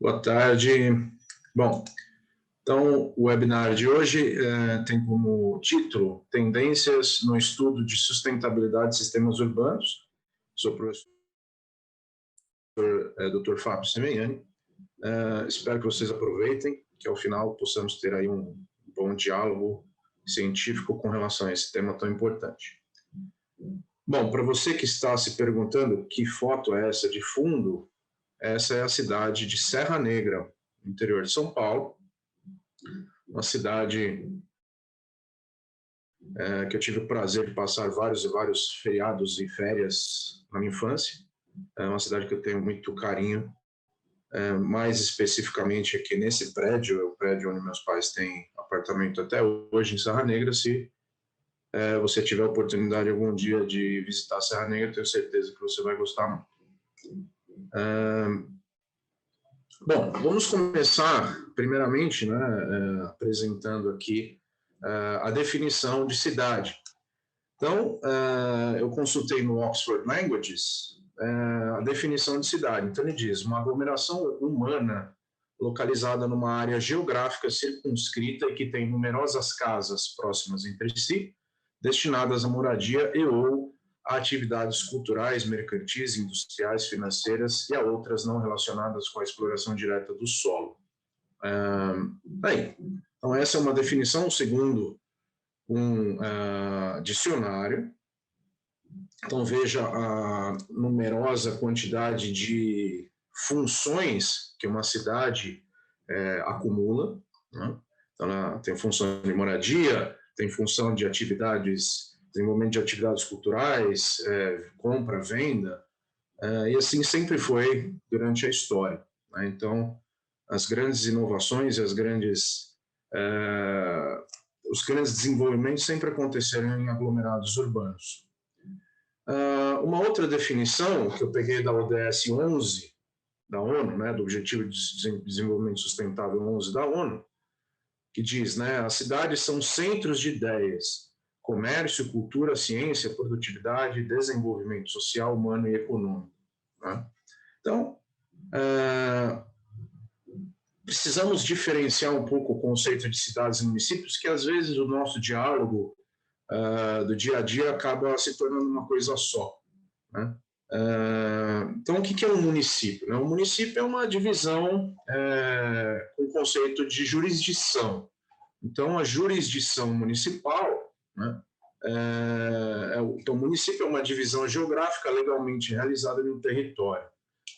Boa tarde. Bom, então o webinar de hoje tem como título Tendências no Estudo de Sustentabilidade de Sistemas Urbanos. Sou o professor Dr. Fábio Semeiani. Espero que vocês aproveitem, que ao final possamos ter aí um bom diálogo científico com relação a esse tema tão importante. Bom, para você que está se perguntando que foto é essa de fundo, essa é a cidade de Serra Negra, no interior de São Paulo, uma cidade que eu tive o prazer de passar vários e vários feriados e férias na minha infância. É uma cidade que eu tenho muito carinho, mais especificamente aqui nesse prédio, é o prédio onde meus pais têm apartamento até hoje em Serra Negra. Se você tiver a oportunidade algum dia de visitar Serra Negra, tenho certeza que você vai gostar muito. Bom, vamos começar primeiramente, apresentando aqui a definição de cidade. Então, eu consultei no Oxford Languages a definição de cidade. Então, ele diz: uma aglomeração humana localizada numa área geográfica circunscrita e que tem numerosas casas próximas entre si, destinadas à moradia e ou a atividades culturais, mercantis, industriais, financeiras e a outras não relacionadas com a exploração direta do solo. Bem, então essa é uma definição segundo um dicionário. Então veja a numerosa quantidade de funções que uma cidade acumula, né? Então ela tem função de moradia, tem função de atividades, desenvolvimento de atividades culturais, compra, venda, e assim sempre foi durante a história, né? Então as grandes inovações e os grandes desenvolvimentos sempre aconteceram em aglomerados urbanos. Uma outra definição que eu peguei da ODS 11, da ONU, né, do Objetivo de Desenvolvimento Sustentável 11 da ONU, que diz, né, as cidades são centros de ideias, comércio, cultura, ciência, produtividade, desenvolvimento social, humano e econômico, né? Então, precisamos diferenciar um pouco o conceito de cidades e municípios, que às vezes o nosso diálogo do dia a dia acaba se tornando uma coisa só, né? Então, o que é um município? Um município é uma divisão com o conceito de jurisdição. Então, a jurisdição municipal, né? Então, o município é uma divisão geográfica legalmente realizada em um território.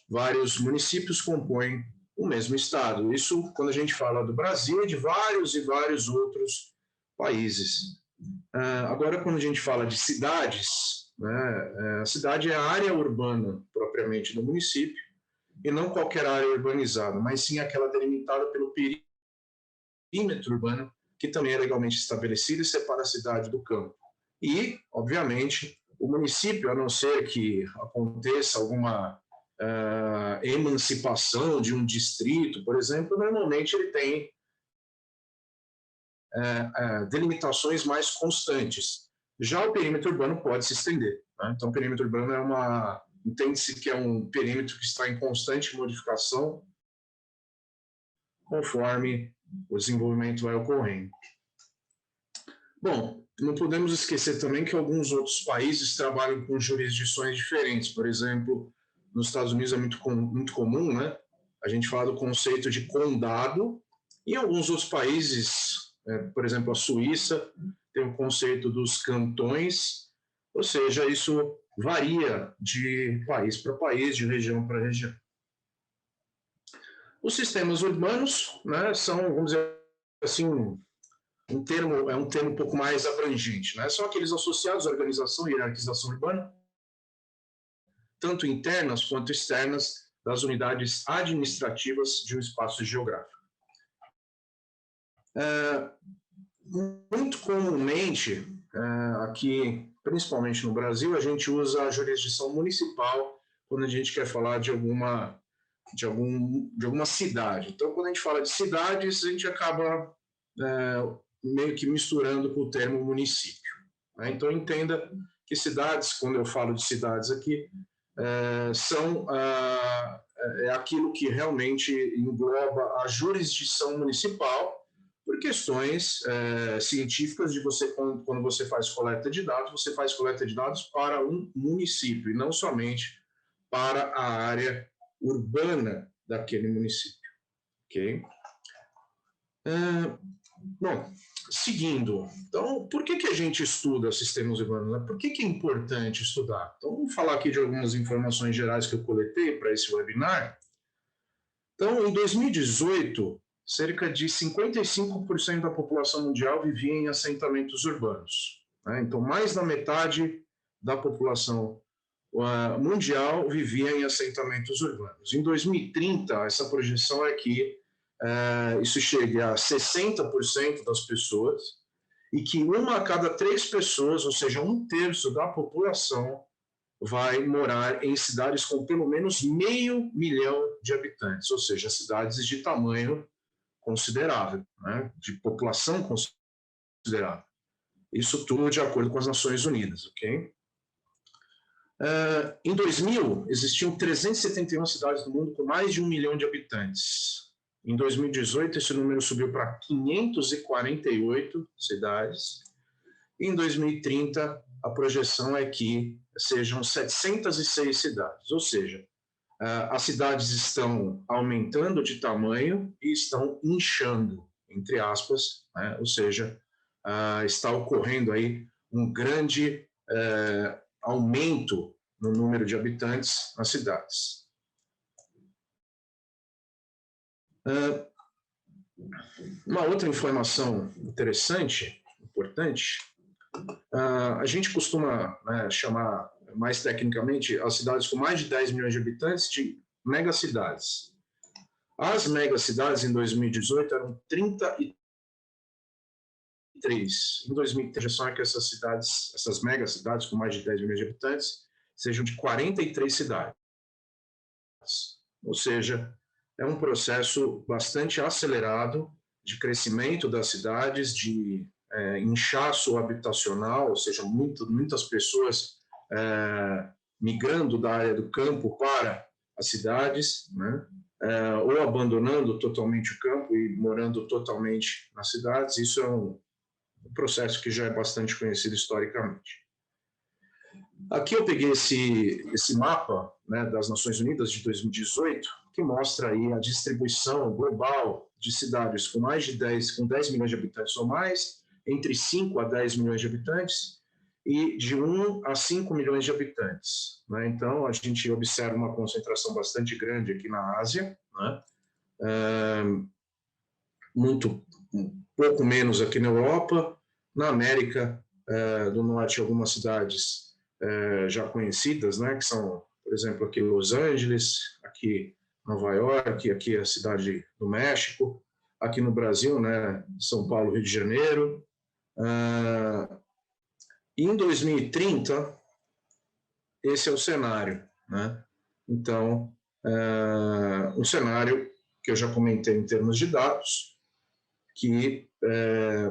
Vários municípios compõem o mesmo estado. Isso quando a gente fala do Brasil e de vários e vários outros países. Agora, quando a gente fala de cidades, né, a cidade é a área urbana propriamente do município, e não qualquer área urbanizada, mas sim aquela delimitada pelo perímetro urbano, que também é legalmente estabelecido e separa a cidade do campo. E, obviamente, o município, a não ser que aconteça alguma emancipação de um distrito, por exemplo, normalmente ele tem delimitações mais constantes. Já o perímetro urbano pode se estender, né? Então, o perímetro urbano entende-se que é um perímetro que está em constante modificação conforme o desenvolvimento vai ocorrendo. Bom, não podemos esquecer também que alguns outros países trabalham com jurisdições diferentes. Por exemplo, nos Estados Unidos é muito comum, né, a gente fala do conceito de condado. Em alguns outros países, por exemplo, a Suíça tem o conceito dos cantões, ou seja, isso varia de país para país, de região para região. Os sistemas urbanos, né, são, vamos dizer assim, um termo um pouco mais abrangente, né? São aqueles associados à organização e hierarquização urbana, tanto internas quanto externas, das unidades administrativas de um espaço geográfico. Muito comumente, aqui, principalmente no Brasil, a gente usa a jurisdição municipal quando a gente quer falar de alguma cidade. Então, quando a gente fala de cidades, a gente acaba meio que misturando com o termo município, né? Então, entenda que cidades, quando eu falo de cidades aqui, são é aquilo que realmente engloba a jurisdição municipal, por questões científicas de você, quando você faz coleta de dados, você faz coleta de dados para um município, e não somente para a área urbana daquele município. Ok? Bom, seguindo, então, por que a gente estuda sistemas urbanos? Né? Por que é importante estudar? Então, vamos falar aqui de algumas informações gerais que eu coletei para esse webinar. Então, em 2018, cerca de 55% da população mundial vivia em assentamentos urbanos. Né? Então, mais da metade da população mundial vivia em assentamentos urbanos. Em 2030, essa projeção é que isso chegue a 60% das pessoas e que uma a cada 3 pessoas, ou seja, 1/3 da população, vai morar em cidades com pelo menos 500 mil de habitantes, ou seja, cidades de tamanho considerável, né? De população considerável. Isso tudo de acordo com as Nações Unidas, ok? Em 2000, existiam 371 cidades no mundo com mais de 1 milhão de habitantes. Em 2018, esse número subiu para 548 cidades. Em 2030, a projeção é que sejam 706 cidades, ou seja, as cidades estão aumentando de tamanho e estão inchando, entre aspas, né? Ou seja, está ocorrendo aí um grande aumento no número de habitantes nas cidades. Uma outra informação interessante, importante, a gente costuma chamar mais tecnicamente as cidades com mais de 10 milhões de habitantes de megacidades. As megacidades em 2018 eram 33. Em 2030, a projeção é que essas megacidades com mais de 10 milhões de habitantes, sejam de 43 cidades. Ou seja, é um processo bastante acelerado de crescimento das cidades, de inchaço habitacional, ou seja, muitas pessoas migrando da área do campo para as cidades, né? Ou abandonando totalmente o campo e morando totalmente nas cidades. Isso é um processo que já é bastante conhecido historicamente. Aqui eu peguei esse mapa, né, das Nações Unidas de 2018, que mostra aí a distribuição global de cidades com mais de 10 milhões de habitantes ou mais, entre 5 a 10 milhões de habitantes, e de 1 a 5 milhões de habitantes. Né? Então, a gente observa uma concentração bastante grande aqui na Ásia, né? Um pouco menos aqui na Europa, na América do Norte, algumas cidades já conhecidas, né, que são, por exemplo, aqui Los Angeles, aqui Nova York, aqui a cidade do México, aqui no Brasil, né, São Paulo, Rio de Janeiro. Em 2030, esse é o cenário, né? Então, um cenário que eu já comentei em termos de dados, que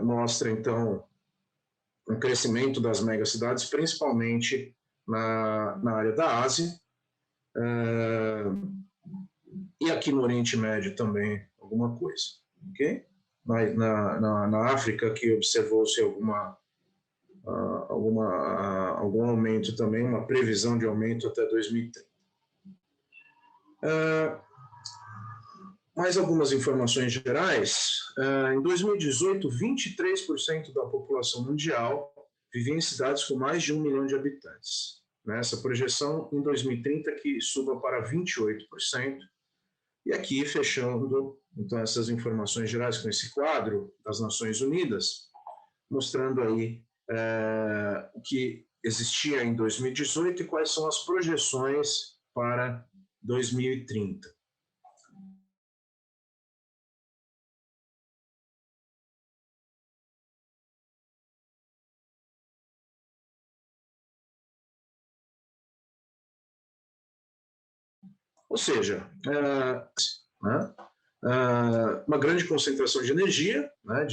mostra, então, um crescimento das megacidades, principalmente na área da Ásia, e aqui no Oriente Médio também alguma coisa, ok? Na África, que observou-se algum aumento também, uma previsão de aumento até 2030. Mais algumas informações gerais. Em 2018, 23% da população mundial vivia em cidades com mais de 1 milhão de habitantes. Essa projeção, em 2030, que suba para 28%. E aqui, fechando, então, essas informações gerais com esse quadro das Nações Unidas, mostrando aí o que existia em 2018 e quais são as projeções para 2030. Ou seja, uma grande concentração de energia, né,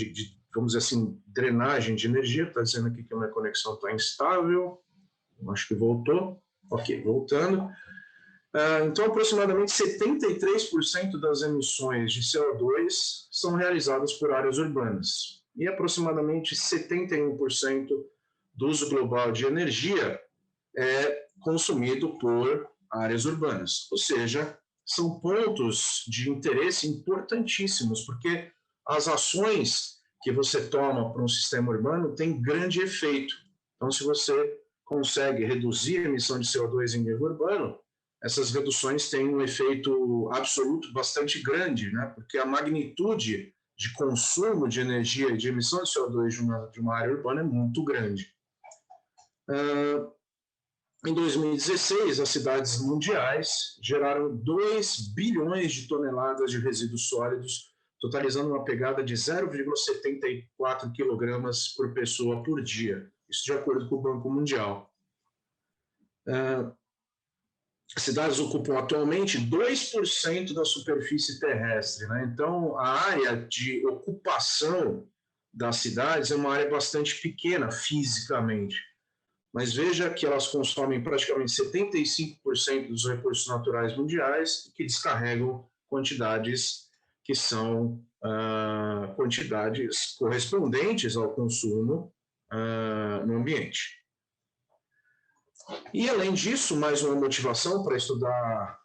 vamos dizer assim, drenagem de energia. Está dizendo aqui que a minha conexão está instável. Acho que voltou. Ok, voltando. Então, aproximadamente 73% das emissões de CO2 são realizadas por áreas urbanas e aproximadamente 71% do uso global de energia é consumido por áreas urbanas. Ou seja, são pontos de interesse importantíssimos, porque as ações que você toma para um sistema urbano têm grande efeito. Então, se você consegue reduzir a emissão de CO2 em nível urbano, essas reduções têm um efeito absoluto bastante grande, né? Porque a magnitude de consumo de energia e de emissão de CO2 de uma área urbana é muito grande. Em 2016, as cidades mundiais geraram 2 bilhões de toneladas de resíduos sólidos, totalizando uma pegada de 0,74 quilogramas por pessoa por dia. Isso de acordo com o Banco Mundial. As cidades ocupam atualmente 2% da superfície terrestre, né? Então, a área de ocupação das cidades é uma área bastante pequena fisicamente. Mas veja que elas consomem praticamente 75% dos recursos naturais mundiais, que descarregam quantidades que são quantidades correspondentes ao consumo no ambiente. E, além disso, mais uma motivação para estudar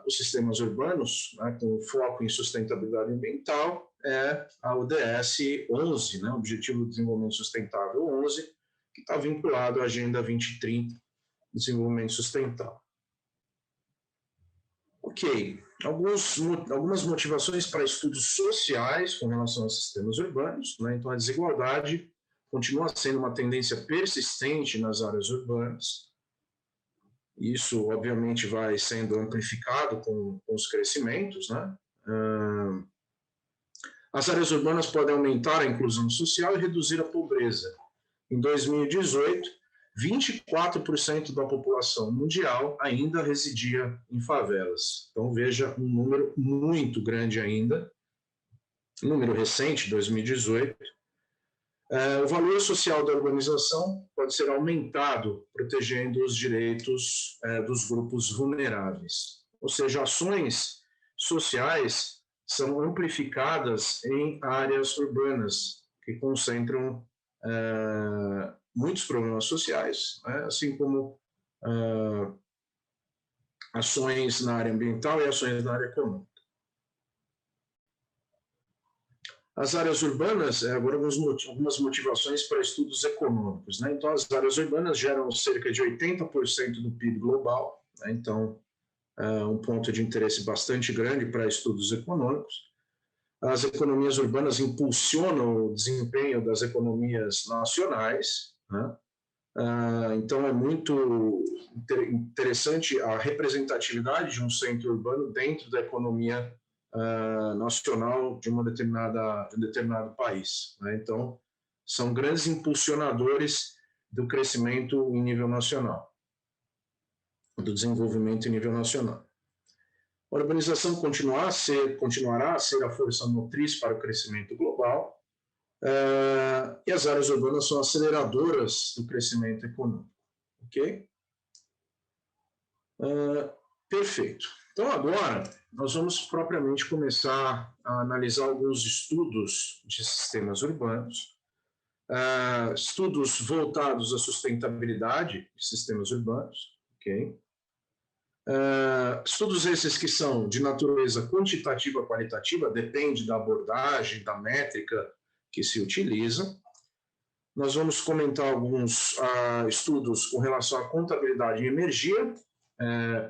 os sistemas urbanos, né, com foco em sustentabilidade ambiental, é a ODS 11, né, Objetivo de Desenvolvimento Sustentável 11, que está vinculado à Agenda 2030, Desenvolvimento Sustentável. Ok, algumas motivações para estudos sociais com relação aos sistemas urbanos, né? Então, a desigualdade continua sendo uma tendência persistente nas áreas urbanas. Isso, obviamente, vai sendo amplificado com os crescimentos, né? As áreas urbanas podem aumentar a inclusão social e reduzir a pobreza. Em 2018, 24% da população mundial ainda residia em favelas. Então, veja um número muito grande ainda, um número recente, 2018. O valor social da urbanização pode ser aumentado, protegendo os direitos dos grupos vulneráveis. Ou seja, ações sociais são amplificadas em áreas urbanas, que concentram muitos problemas sociais, né? Assim como ações na área ambiental e ações na área econômica. As áreas urbanas, agora algumas motivações para estudos econômicos, né? Então, as áreas urbanas geram cerca de 80% do PIB global, né? Então, um ponto de interesse bastante grande para estudos econômicos. As economias urbanas impulsionam o desempenho das economias nacionais, né? Então, é muito interessante a representatividade de um centro urbano dentro da economia nacional de um determinado país, né? Então, são grandes impulsionadores do crescimento em nível nacional, do desenvolvimento em nível nacional. A urbanização continuará a ser a força motriz para o crescimento global, e as áreas urbanas são aceleradoras do crescimento econômico. Ok? Perfeito. Então, agora, nós vamos propriamente começar a analisar alguns estudos de sistemas urbanos, estudos voltados à sustentabilidade de sistemas urbanos, ok? Estudos esses que são de natureza quantitativa, qualitativa, depende da abordagem, da métrica que se utiliza. Nós vamos comentar alguns estudos com relação à contabilidade em energia,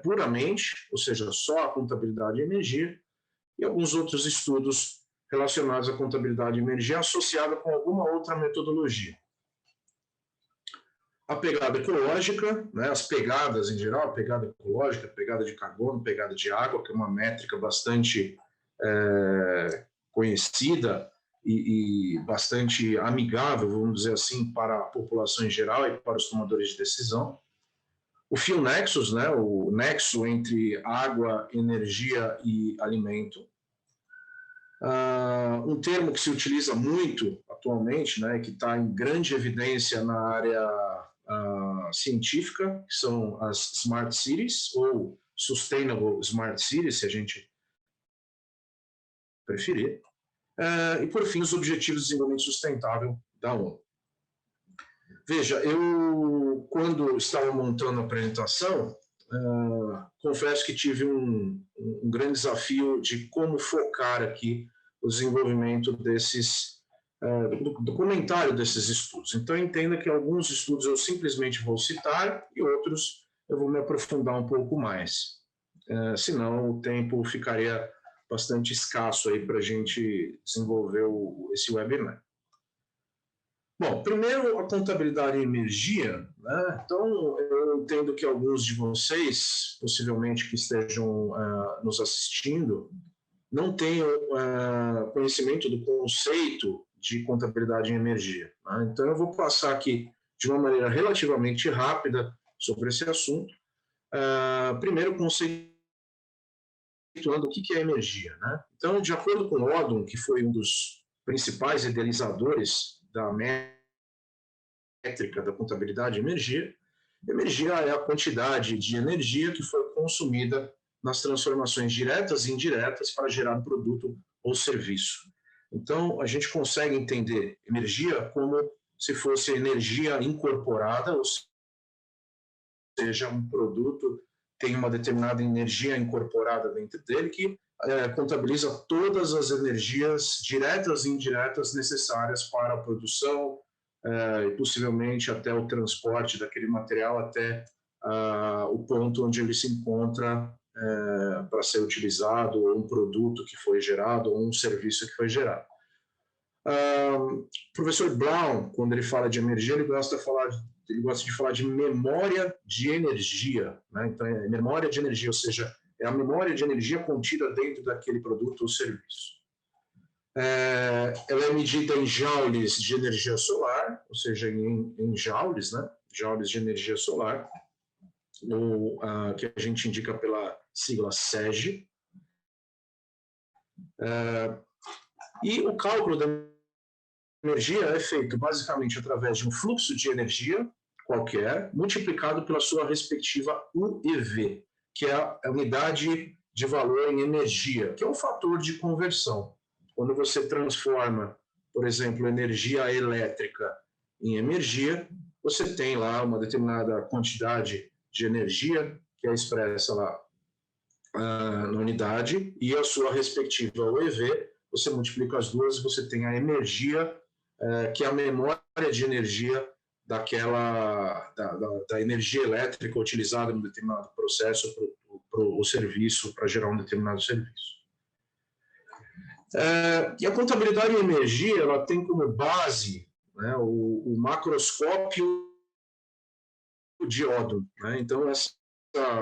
puramente, ou seja, só a contabilidade em energia, e alguns outros estudos relacionados à contabilidade em energia associada com alguma outra metodologia. A pegada ecológica, né, as pegadas em geral, a pegada ecológica, a pegada de carbono, a pegada de água, que é uma métrica bastante conhecida e bastante amigável, vamos dizer assim, para a população em geral e para os tomadores de decisão. O fio nexus, né, o nexo entre água, energia e alimento. Um termo que se utiliza muito atualmente, né, que está em grande evidência na área científica, que são as smart cities, ou Sustainable Smart Cities, se a gente preferir. E, por fim, os Objetivos de Desenvolvimento Sustentável da ONU. Veja, eu, quando estava montando a apresentação, confesso que tive um grande desafio de como focar aqui o desenvolvimento do comentário desses estudos. Então, entenda que alguns estudos eu simplesmente vou citar e outros eu vou me aprofundar um pouco mais. Senão, o tempo ficaria bastante escasso aí para a gente desenvolver esse webinar. Bom, primeiro a contabilidade em energia, né? Então eu entendo que alguns de vocês, possivelmente que estejam nos assistindo, não tenham conhecimento do conceito de contabilidade em energia, né? Então eu vou passar aqui de uma maneira relativamente rápida sobre esse assunto. Primeiro, conceituando o que é energia, né? Então, de acordo com Odum, que foi um dos principais idealizadores da métrica da contabilidade de energia, energia é a quantidade de energia que foi consumida nas transformações diretas e indiretas para gerar um produto ou serviço. Então, a gente consegue entender energia como se fosse energia incorporada, ou seja, um produto tem uma determinada energia incorporada dentro dele que contabiliza todas as energias diretas e indiretas necessárias para a produção e possivelmente até o transporte daquele material até o ponto onde ele se encontra para ser utilizado, ou um produto que foi gerado, ou um serviço que foi gerado. O professor Brown, quando ele fala de energia, ele gosta de falar de memória de energia, né? Então, é memória de energia, ou seja, é a memória de energia contida dentro daquele produto ou serviço. Ela é medida em joules de energia solar, ou seja, em joules, né? Joules de energia solar, ou que a gente indica pela sigla SEG. E o cálculo da energia é feito basicamente através de um fluxo de energia qualquer, multiplicado pela sua respectiva UEV, que é a unidade de valor em energia, que é um fator de conversão. Quando você transforma, por exemplo, energia elétrica em energia, você tem lá uma determinada quantidade de energia que é expressa lá na unidade, e a sua respectiva UEV, você multiplica as duas e você tem a energia, que é a memória de energia da energia elétrica utilizada em um determinado processo para o serviço, para gerar um determinado serviço. E a contabilidade em energia, ela tem como base, né, o macroscópio de Odum, né? Então, essa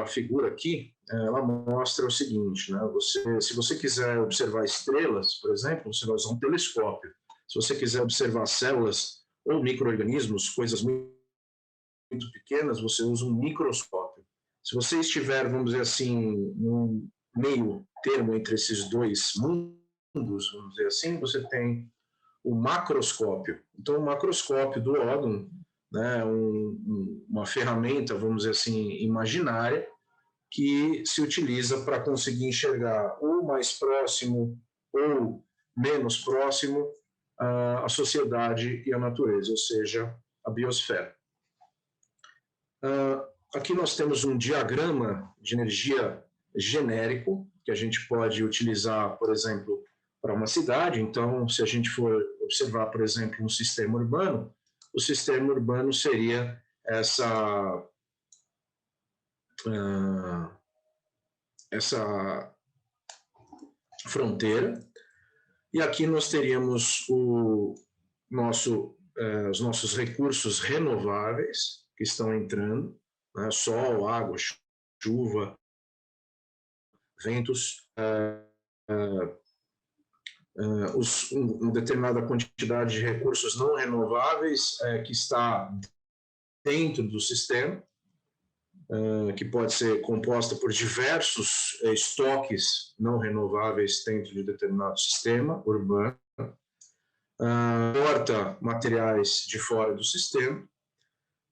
figura aqui, ela mostra o seguinte, né? Se você quiser observar estrelas, por exemplo, você vai usar um telescópio. Se você quiser observar células ou micro-organismos, coisas muito pequenas, você usa um microscópio. Se você estiver, vamos dizer assim, num meio termo entre esses dois mundos, vamos dizer assim, você tem o macroscópio. Então, o macroscópio do Odum, né, uma ferramenta, vamos dizer assim, imaginária, que se utiliza para conseguir enxergar ou mais próximo ou menos próximo a sociedade e a natureza, ou seja, a biosfera. Aqui nós temos um diagrama de energia genérico, que a gente pode utilizar, por exemplo, para uma cidade. Então, se a gente for observar, por exemplo, um sistema urbano, o sistema urbano seria essa fronteira, e aqui nós teríamos os nossos recursos renováveis que estão entrando, né? Sol, água, chuva, ventos, uma determinada quantidade de recursos não renováveis que está dentro do sistema, que pode ser composta por diversos estoques não renováveis dentro de determinado sistema urbano, importa materiais de fora do sistema.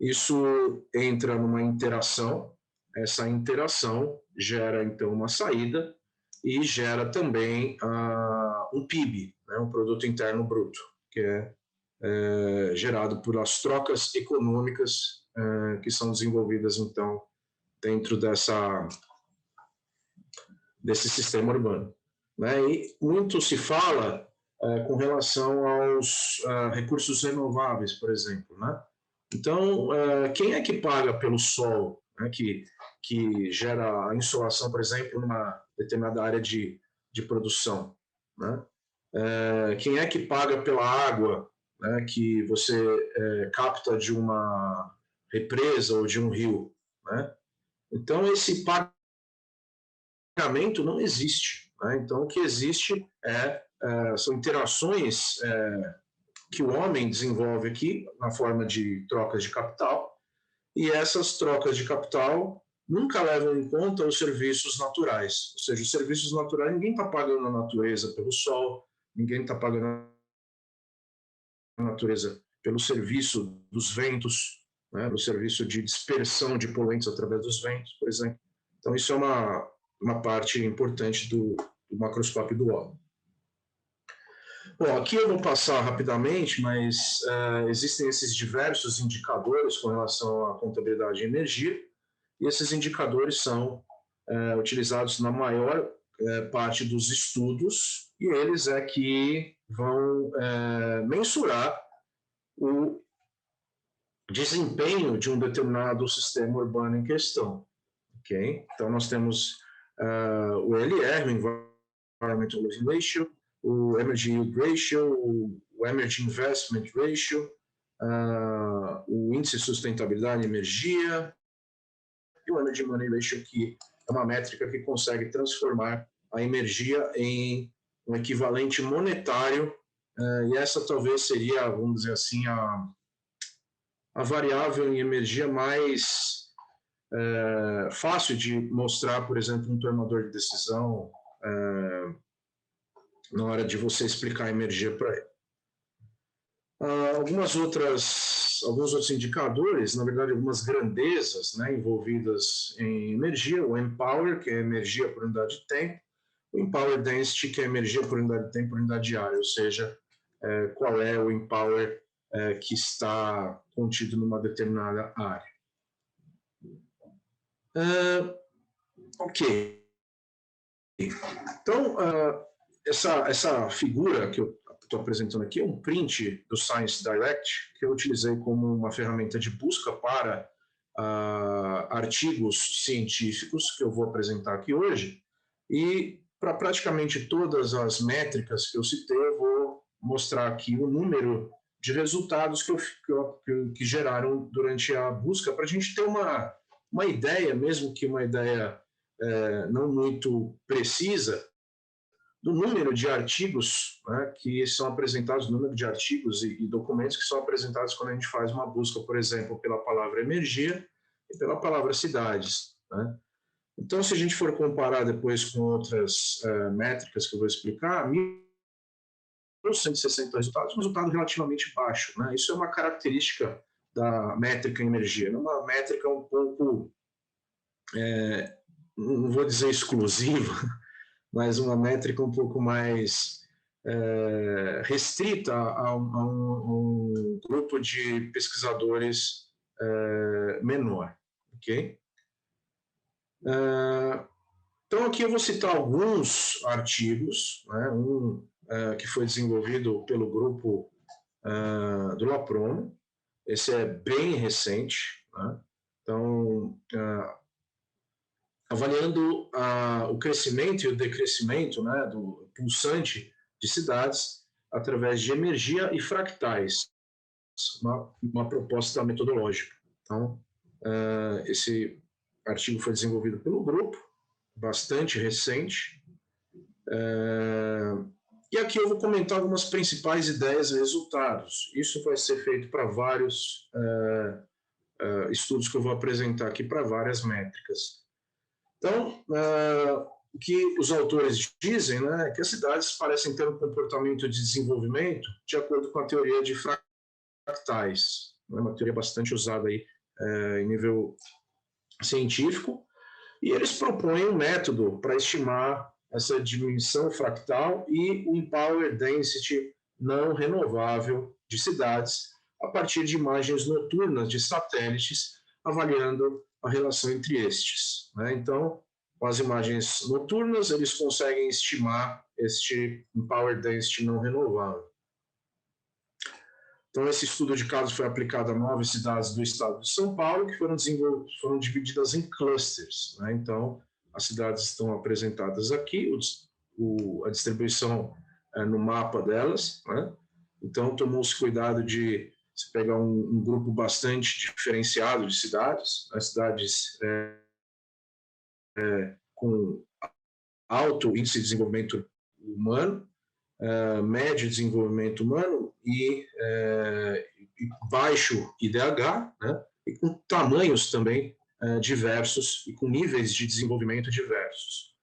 Isso entra numa interação essa interação gera, então, uma saída e gera também um PIB, né, um Produto Interno Bruto, que é gerado por as trocas econômicas que são desenvolvidas, então, dentro desse sistema urbano. Né? E muito se fala com relação aos recursos renováveis, por exemplo. Né? Então, quem é que paga pelo sol, né, que gera a insolação, por exemplo, numa determinada área de produção? Né? Quem é que paga pela água, né, que você capta de uma represa ou de um rio? Né? Então, esse pagamento não existe. Né? Então, o que existe são interações que o homem desenvolve aqui na forma de trocas de capital, e essas trocas de capital nunca levam em conta os serviços naturais. Ou seja, os serviços naturais, ninguém está pagando a natureza pelo sol, ninguém está pagando a natureza pelo serviço dos ventos, né, pelo serviço de dispersão de poluentes através dos ventos, por exemplo. Então, isso é uma parte importante do macroscópio do homem. Bom, aqui eu vou passar rapidamente, mas existem esses diversos indicadores com relação à contabilidade de energia, e esses indicadores são utilizados na maior parte dos estudos, e eles que vão mensurar o desempenho de um determinado sistema urbano em questão. Okay? Então, nós temos o ELR, o Environmental Living Ratio, o Energy Yield Ratio, o Energy Investment Ratio, o Índice de Sustentabilidade e Energia, e o Energy Money Ratio, que é uma métrica que consegue transformar a energia em um equivalente monetário, e essa talvez seria, vamos dizer assim, a variável em energia mais fácil de mostrar, por exemplo, um tomador de decisão na hora de você explicar a energia para ele. Alguns outros indicadores, na verdade, algumas grandezas, né, envolvidas em energia, o Empower, que é energia por unidade de tempo, o Empower Density, que é energia por unidade de tempo por unidade diária, ou seja, qual é o Empower que está contido numa determinada área. Ok. Então, essa figura que eu estou apresentando aqui é um print do Science Direct, que eu utilizei como uma ferramenta de busca para artigos científicos, que eu vou apresentar aqui hoje, e para praticamente todas as métricas que eu citei, eu vou mostrar aqui o número de resultados que geraram durante a busca, para a gente ter uma ideia, mesmo que uma ideia não muito precisa, do número de artigos, né, que são apresentados, número de artigos e documentos que são apresentados quando a gente faz uma busca, por exemplo, pela palavra energia e pela palavra cidades. Né? Então, se a gente for comparar depois com outras métricas que eu vou explicar, 1.160 resultados, um resultado relativamente baixo. Né? Isso é uma característica da métrica energia, uma métrica um pouco, não vou dizer exclusiva, mas uma métrica um pouco mais restrita a um grupo de pesquisadores menor. Okay? Então, aqui eu vou citar alguns artigos, né? Que foi desenvolvido pelo grupo do LAPROMO. Esse é bem recente. Né? Então, avaliando o crescimento e o decrescimento, né, do pulsante de cidades através de energia e fractais, uma proposta metodológica. Então, esse artigo foi desenvolvido pelo grupo, bastante recente, e aqui eu vou comentar algumas principais ideias e resultados. Isso vai ser feito para vários estudos que eu vou apresentar aqui para várias métricas. Então, o que os autores dizem, né, é que as cidades parecem ter um comportamento de desenvolvimento de acordo com a teoria de fractais, uma teoria bastante usada aí, em nível científico, E eles propõem um método para estimar essa diminuição fractal e o power density não renovável de cidades a partir de imagens noturnas de satélites, avaliando a relação entre estes. Então, com as imagens noturnas, eles conseguem estimar este power density não renovável. Então, esse estudo de casos foi aplicado a 9 cidades do estado de São Paulo, que foram divididas em clusters. Então, as cidades estão apresentadas aqui, a distribuição no mapa delas. Então, tomou-se cuidado de se pegar um grupo bastante diferenciado de cidades, cidades com alto índice de desenvolvimento humano, médio desenvolvimento humano e baixo IDH, e com tamanhos também diversos e com níveis de desenvolvimento diversos.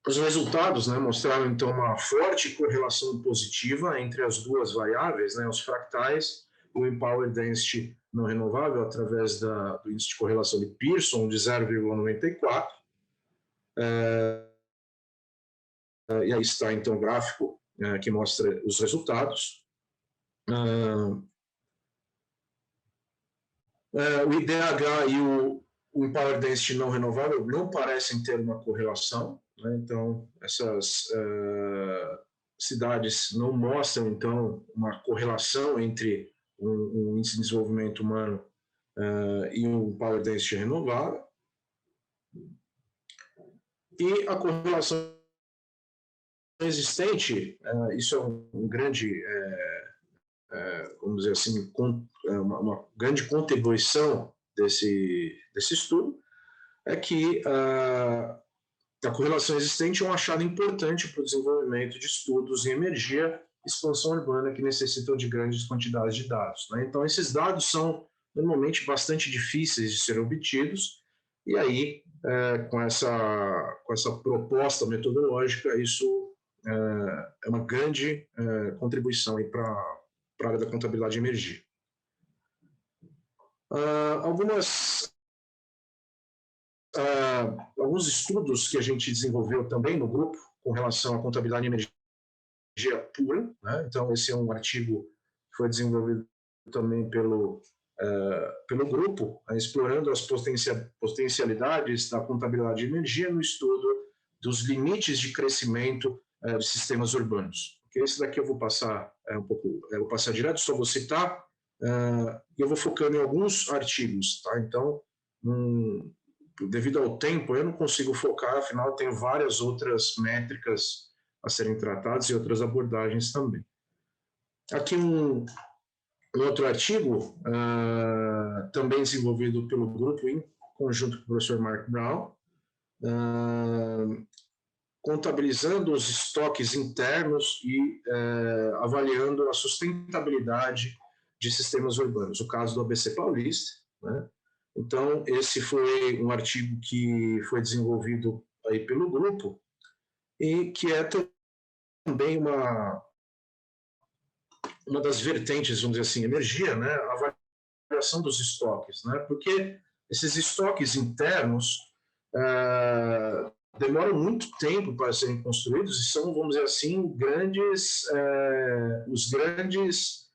Os resultados mostraram, então, uma forte correlação positiva entre as duas variáveis, os fractais e o power density não renovável, através do índice de correlação de Pearson, de 0,94. E aí está, então, o gráfico que mostra os resultados. O IDH e o power density não renovável não parecem ter uma correlação. Então, essas cidades não mostram, então, uma correlação entre um índice de desenvolvimento humano e um power density renovável. E a correlação existente, isso é um grande, vamos dizer assim, uma grande contribuição desse estudo, é que a correlação existente é um achado importante para o desenvolvimento de estudos em energia e expansão urbana que necessitam de grandes quantidades de dados. Então, esses dados são normalmente bastante difíceis de serem obtidos, e aí, com essa proposta metodológica, isso é uma grande contribuição para a área da contabilidade de energia. Alguns estudos que a gente desenvolveu também no grupo com relação à contabilidade de energia pura. Então, esse é um artigo que foi desenvolvido também pelo grupo, explorando as potencialidades da contabilidade de energia no estudo dos limites de crescimento de sistemas urbanos. Porque esse daqui eu vou passar eu vou passar direto, só vou citar, e eu vou focando em alguns artigos. Então, devido ao tempo, eu não consigo focar, afinal, eu tenho várias outras métricas a serem tratadas e outras abordagens também. Aqui um outro artigo, também desenvolvido pelo grupo em conjunto com o professor Mark Brown, contabilizando os estoques internos e avaliando a sustentabilidade de sistemas urbanos. O caso do ABC Paulista. Então, esse foi um artigo que foi desenvolvido aí pelo grupo e que é também uma das vertentes, vamos dizer assim, energia, a avaliação dos estoques, porque esses estoques internos demoram muito tempo para serem construídos e são, vamos dizer assim, os grandes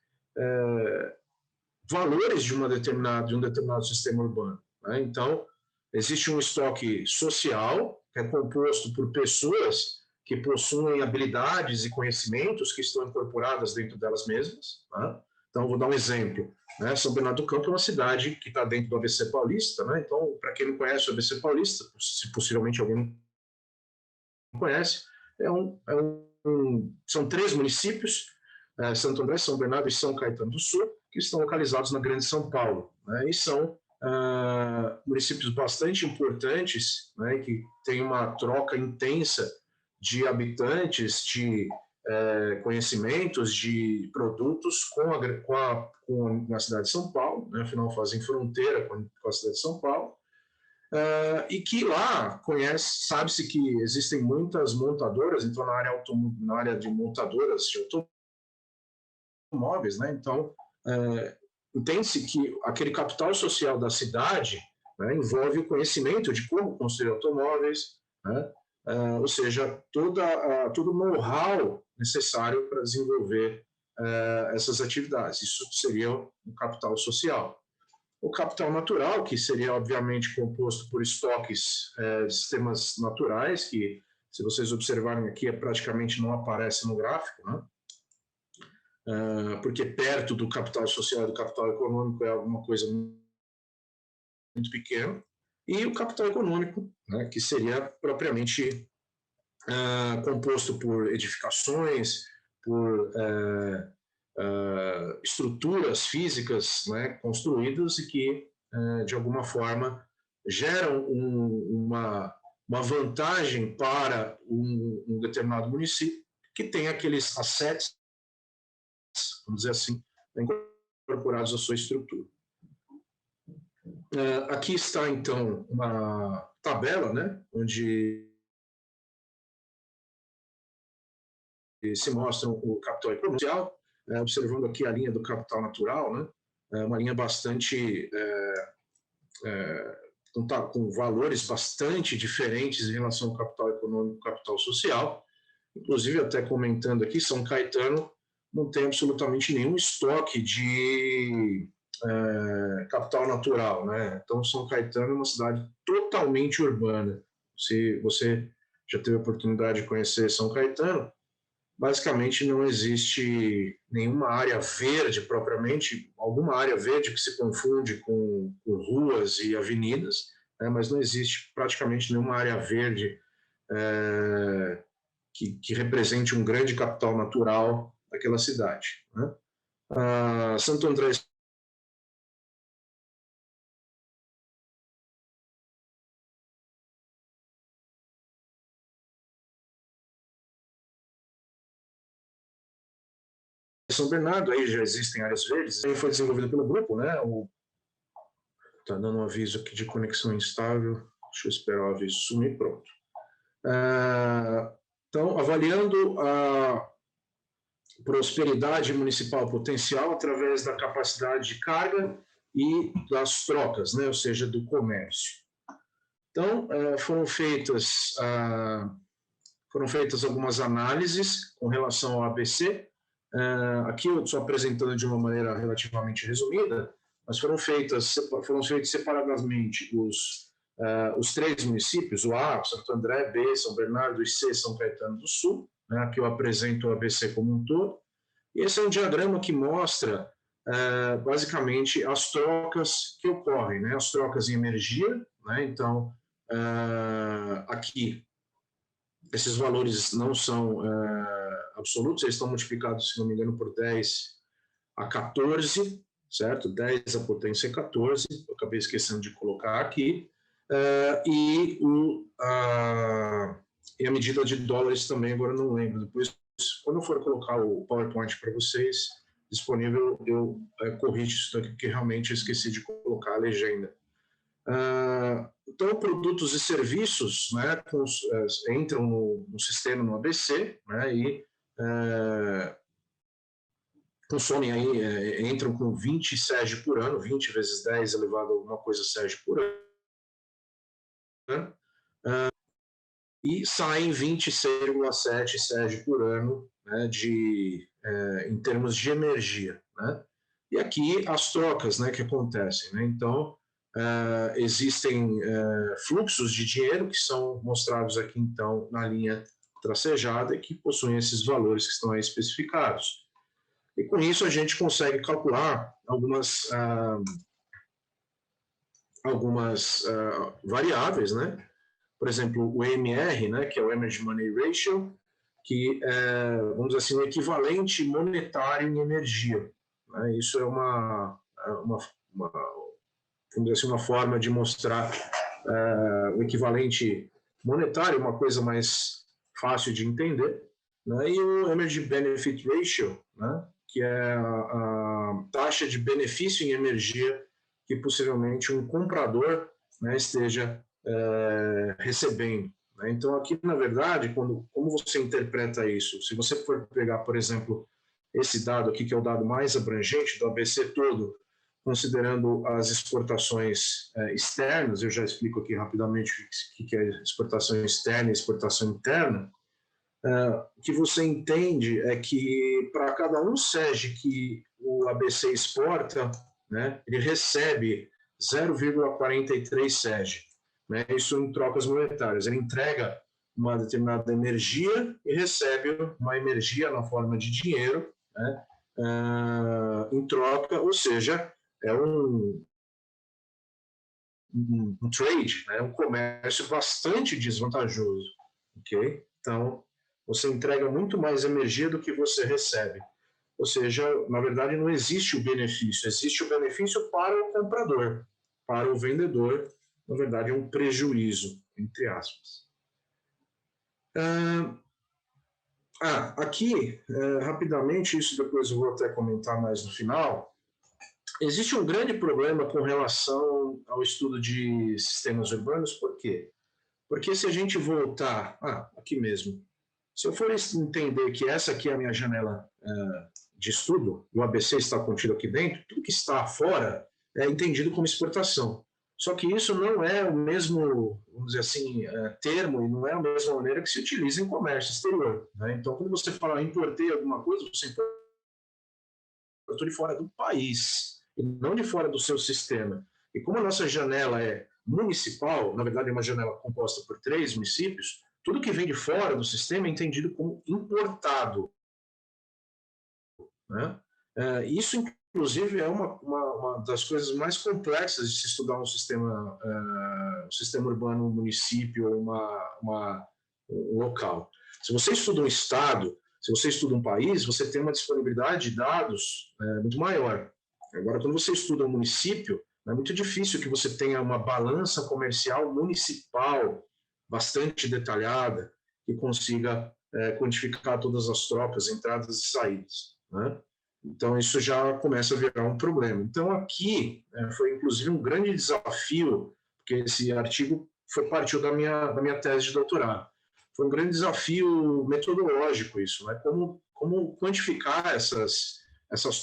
valores de um determinado sistema urbano. Então, existe um estoque social, que é composto por pessoas que possuem habilidades e conhecimentos que estão incorporadas dentro delas mesmas. Então, vou dar um exemplo. São Bernardo do Campo é uma cidade que está dentro do ABC Paulista. Então, para quem não conhece o ABC Paulista, se possivelmente alguém não conhece, são 3 municípios, Santo André, São Bernardo e São Caetano do Sul, que estão localizados na Grande São Paulo. E são municípios bastante importantes, que têm uma troca intensa de habitantes, de conhecimentos, de produtos com a cidade de São Paulo, afinal fazem fronteira com a cidade de São Paulo, e que lá sabe-se que existem muitas montadoras, então na área de montadoras de automóveis, então entende-se que aquele capital social da cidade né, envolve o conhecimento de como construir automóveis, né, ou seja, todo o know-how necessário para desenvolver essas atividades. Isso seria o capital social. O capital natural, que seria, obviamente, composto por estoques de sistemas naturais, que, se vocês observarem aqui, praticamente não aparece no gráfico, né? Porque perto do capital social e do capital econômico é alguma coisa muito pequena. E o capital econômico, né, que seria propriamente composto por edificações, por estruturas físicas, né, construídas e que, de alguma forma, geram uma vantagem para um determinado município que tem aqueles assets, vamos dizer assim, incorporados à sua estrutura. Aqui está, então, uma tabela, né, onde se mostra o capital econômico, observando aqui a linha do capital natural, né, uma linha bastante com valores bastante diferentes em relação ao capital econômico e capital social. Inclusive, até comentando aqui, São Caetano não tem absolutamente nenhum estoque de capital natural, né? Então, São Caetano é uma cidade totalmente urbana. Se você já teve a oportunidade de conhecer São Caetano, basicamente não existe nenhuma área verde propriamente, alguma área verde que se confunde com ruas e avenidas, né? Mas não existe praticamente nenhuma área verde que represente um grande capital natural daquela cidade, né? Santo André São Bernardo, aí já existem áreas verdes, aí foi desenvolvido pelo grupo, né? Tá dando um aviso aqui de conexão instável, deixa eu esperar o aviso sumir, pronto. Então, avaliando a prosperidade municipal potencial através da capacidade de carga e das trocas, né? Ou seja, do comércio. Então, foram feitas algumas análises com relação ao ABC. Aqui eu estou apresentando de uma maneira relativamente resumida, mas foram feitos separadamente os 3 municípios, o A, Santo André, B, São Bernardo e C, São Caetano do Sul, né? Aqui eu apresento o ABC como um todo. E esse é um diagrama que mostra basicamente as trocas que ocorrem, né? As trocas em energia, né? Então, aqui esses valores não são absolutos, eles estão multiplicados, se não me engano, por 10 a 14, certo? 10 à potência 14, eu acabei esquecendo de colocar aqui, e a medida de dólares também, agora não lembro. Depois, quando eu for colocar o PowerPoint para vocês disponível, eu corrijo isso daqui, porque realmente eu esqueci de colocar a legenda. Então, produtos e serviços, né, entram no sistema, no ABC, né, e consomem aí, entram com 20 SEG por ano, 20 vezes 10 elevado a alguma coisa SEG por ano, e saem 20,7 SEG por ano, né, em termos de energia, né? E aqui as trocas, né, que acontecem, né? Então, existem fluxos de dinheiro que são mostrados aqui, então, na linha tracejada e que possuem esses valores que estão aí especificados. E com isso a gente consegue calcular algumas variáveis, né? Por exemplo, o EMR, né, que é o Energy Money Ratio, que é, vamos dizer assim, o equivalente monetário em energia, né? Isso é vamos dizer assim, uma forma de mostrar o equivalente monetário, uma coisa mais fácil de entender, né? E o Energy Benefit Ratio, né, que é a taxa de benefício em energia que possivelmente um comprador, né, esteja recebendo. Né? Então, aqui, na verdade, como você interpreta isso? Se você for pegar, por exemplo, esse dado aqui, que é o dado mais abrangente do ABC todo, considerando as exportações externas, eu já explico aqui rapidamente o que é exportação externa e exportação interna. O que você entende é que para cada um SEG que o ABC exporta, né, ele recebe 0,43 SEG, né, isso em trocas monetárias. Ele entrega uma determinada energia e recebe uma energia na forma de dinheiro, né, em troca, ou seja, é um trade, né, um comércio bastante desvantajoso, ok? Então, você entrega muito mais energia do que você recebe. Ou seja, na verdade, não existe o benefício, existe o benefício para o comprador, para o vendedor, na verdade, é um prejuízo, entre aspas. Aqui, rapidamente, isso depois eu vou até comentar mais no final, existe um grande problema com relação ao estudo de sistemas urbanos, por quê? Porque se a gente voltar, aqui mesmo, se eu for entender que essa aqui é a minha janela de estudo, o ABC está contido aqui dentro, tudo que está fora é entendido como exportação. Só que isso não é o mesmo, vamos dizer assim, termo e não é a mesma maneira que se utiliza em comércio exterior, né? Então, quando você fala importei alguma coisa, você importou de fora do país e não de fora do seu sistema. E como a nossa janela é municipal, na verdade é uma janela composta por 3 municípios, tudo que vem de fora do sistema é entendido como importado, né? Isso, inclusive, é uma das coisas mais complexas de se estudar um sistema urbano, um município ou um local. Se você estuda um estado, se você estuda um país, você tem uma disponibilidade de dados muito maior. Agora, quando você estuda um município, é muito difícil que você tenha uma balança comercial municipal bastante detalhada que consiga quantificar todas as trocas, entradas e saídas, né? Então, isso já começa a virar um problema. Então, aqui foi, inclusive, um grande desafio, porque esse artigo partiu da minha tese de doutorado. Foi um grande desafio metodológico isso, né? Como quantificar essas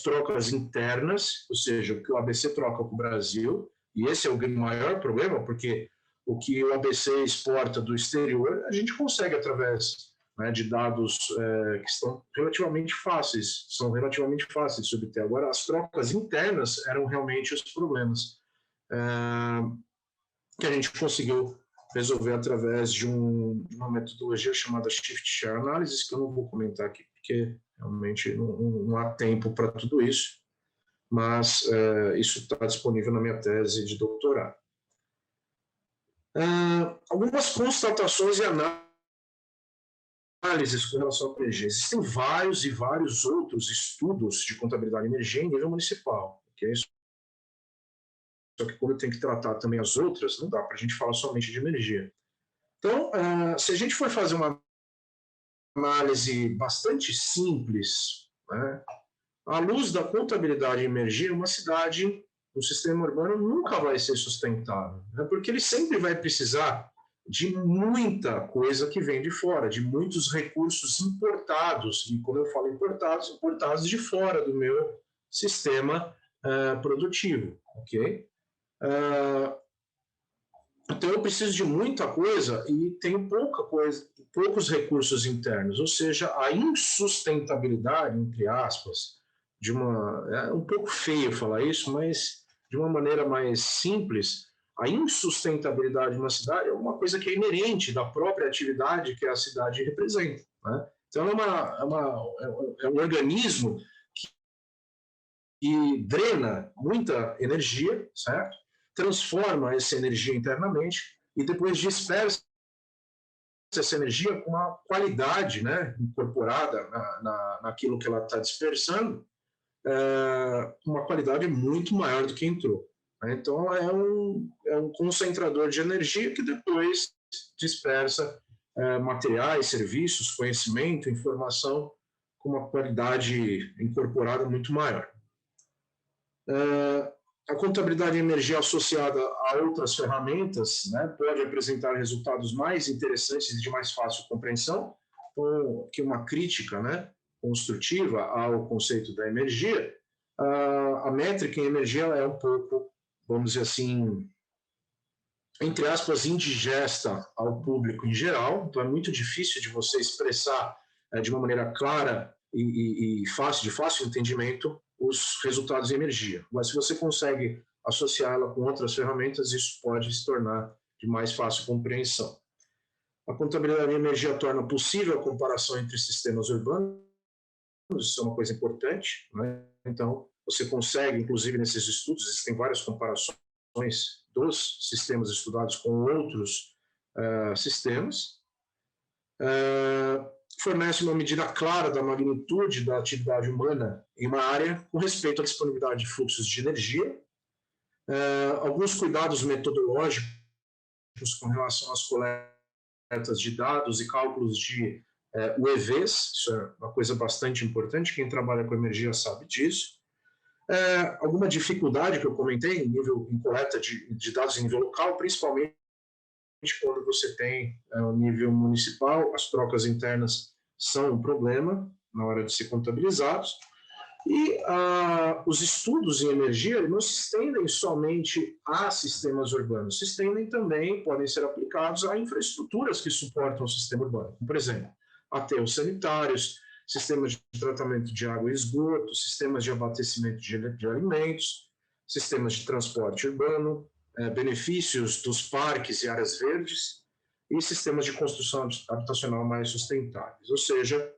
trocas internas, ou seja, o que o ABC troca com o Brasil, e esse é o maior problema, porque o que o ABC exporta do exterior, a gente consegue através de dados que são relativamente fáceis de obter. Agora, as trocas internas eram realmente os problemas que a gente conseguiu resolver através de uma metodologia chamada Shift Share Analysis, que eu não vou comentar aqui, porque realmente não há tempo para tudo isso, mas isso está disponível na minha tese de doutorado. Algumas constatações e análises com relação ao PG. Existem vários e vários outros estudos de contabilidade de energia em nível municipal. Okay? Só que quando tem que tratar também as outras, não dá para a gente falar somente de energia. Então, se a gente for fazer uma análise bastante simples, né, à luz da contabilidade de energia, uma cidade, um sistema urbano nunca vai ser sustentável, né, porque ele sempre vai precisar de muita coisa que vem de fora, de muitos recursos importados, e quando eu falo importados de fora do meu sistema produtivo, ok? Então eu preciso de muita coisa e tenho poucos recursos internos, ou seja, a insustentabilidade, entre aspas, é um pouco feio falar isso, mas de uma maneira mais simples, a insustentabilidade de uma cidade é uma coisa que é inerente da própria atividade que a cidade representa, né? Então é um organismo que drena muita energia, certo? Transforma essa energia internamente e depois dispersa essa energia com uma qualidade, né, incorporada naquilo que ela está dispersando, uma qualidade muito maior do que entrou. Então, é um concentrador de energia que depois dispersa materiais, serviços, conhecimento, informação com uma qualidade incorporada muito maior. A contabilidade de energia associada a outras ferramentas, né, pode apresentar resultados mais interessantes e de mais fácil compreensão, que uma crítica, né, construtiva ao conceito da energia. a métrica em energia é um pouco, vamos dizer assim, entre aspas, indigesta ao público em geral, então é muito difícil de você expressar de uma maneira clara e fácil, de fácil entendimento, os resultados em energia. Mas se você consegue associá-la com outras ferramentas, isso pode se tornar de mais fácil compreensão. A contabilidade em energia torna possível a comparação entre sistemas urbanos, isso é uma coisa importante, né? Então, você consegue, inclusive nesses estudos, existem várias comparações dos sistemas estudados com outros sistemas. Fornece uma medida clara da magnitude da atividade humana em uma área com respeito à disponibilidade de fluxos de energia. Alguns cuidados metodológicos com relação às coletas de dados e cálculos de UEVs, isso é uma coisa bastante importante, quem trabalha com energia sabe disso. Alguma dificuldade que eu comentei em coleta de dados em nível local, principalmente quando você tem o nível municipal, as trocas internas são um problema na hora de ser contabilizados. E os estudos em energia não se estendem somente a sistemas urbanos, se estendem também, podem ser aplicados a infraestruturas que suportam o sistema urbano. Por exemplo, aterros sanitários, sistemas de tratamento de água e esgoto, sistemas de abastecimento de alimentos, sistemas de transporte urbano, benefícios dos parques e áreas verdes e sistemas de construção habitacional mais sustentáveis. Ou seja,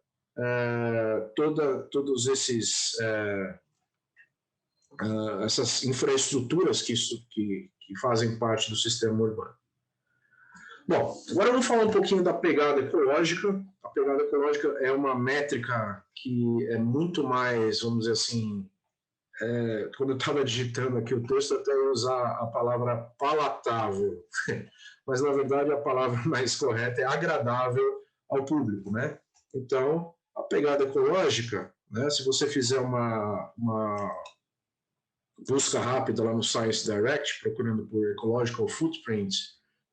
todos essas infraestruturas que fazem parte do sistema urbano. Bom, agora vamos falar um pouquinho da pegada ecológica. A pegada ecológica é uma métrica que é muito mais, vamos dizer assim, quando eu estava digitando aqui o texto, eu até ia usar a palavra palatável, mas na verdade a palavra mais correta é agradável ao público, né? Então, a pegada ecológica, né, se você fizer uma busca rápida lá no Science Direct, procurando por Ecological Footprint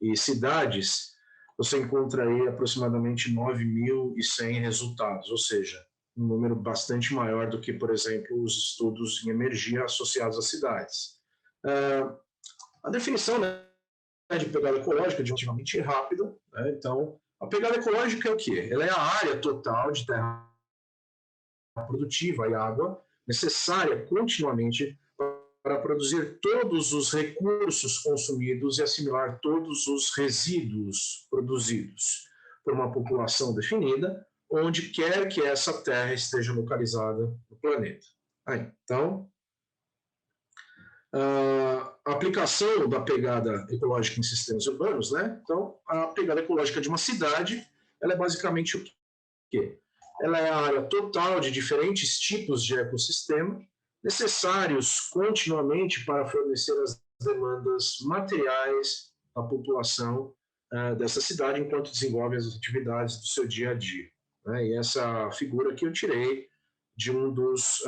e cidades, você encontra aí aproximadamente 9.100 resultados, ou seja, um número bastante maior do que, por exemplo, os estudos em energia associados às cidades. A definição, né, de pegada ecológica é relativamente rápida, né? Então, a pegada ecológica é o quê? Ela é a área total de terra produtiva e água necessária continuamente para produzir todos os recursos consumidos e assimilar todos os resíduos produzidos por uma população definida, onde quer que essa terra esteja localizada no planeta. Então, a aplicação da pegada ecológica em sistemas urbanos, né? Então, a pegada ecológica de uma cidade, ela é basicamente o quê? Ela é a área total de diferentes tipos de ecossistema necessários continuamente para fornecer as demandas materiais à população dessa cidade enquanto desenvolve as atividades do seu dia a dia. Né? E essa figura aqui eu tirei de um dos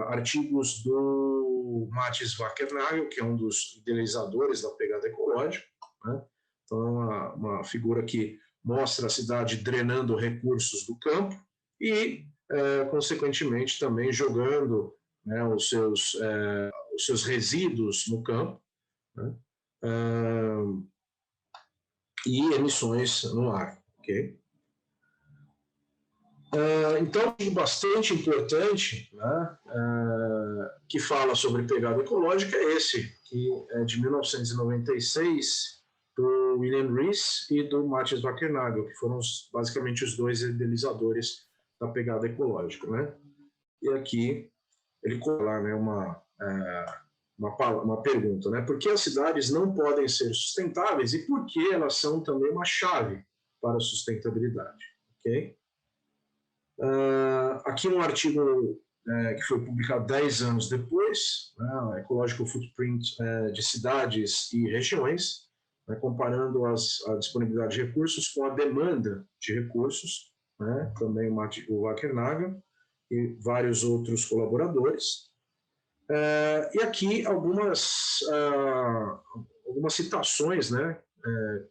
artigos do Matis Wackernagel, que é um dos idealizadores da pegada ecológica. Né? Então, uma figura que mostra a cidade drenando recursos do campo e, consequentemente, também jogando, né, os seus resíduos no campo, né, e emissões no ar. Okay? Então, um bastante importante, né, que fala sobre pegada ecológica é esse, que é de 1996, do William Rees e do Matis Wackernagel, que foram basicamente os dois idealizadores da pegada ecológica. Né? E aqui ele coloca lá, né, uma pergunta, né? Por que as cidades não podem ser sustentáveis e por que elas são também uma chave para a sustentabilidade? Ok? Aqui um artigo que foi publicado 10 anos depois, né, Ecological Footprint de cidades e regiões, né, comparando a disponibilidade de recursos com a demanda de recursos, né, também o Wackernagel e vários outros colaboradores. E aqui algumas citações, né,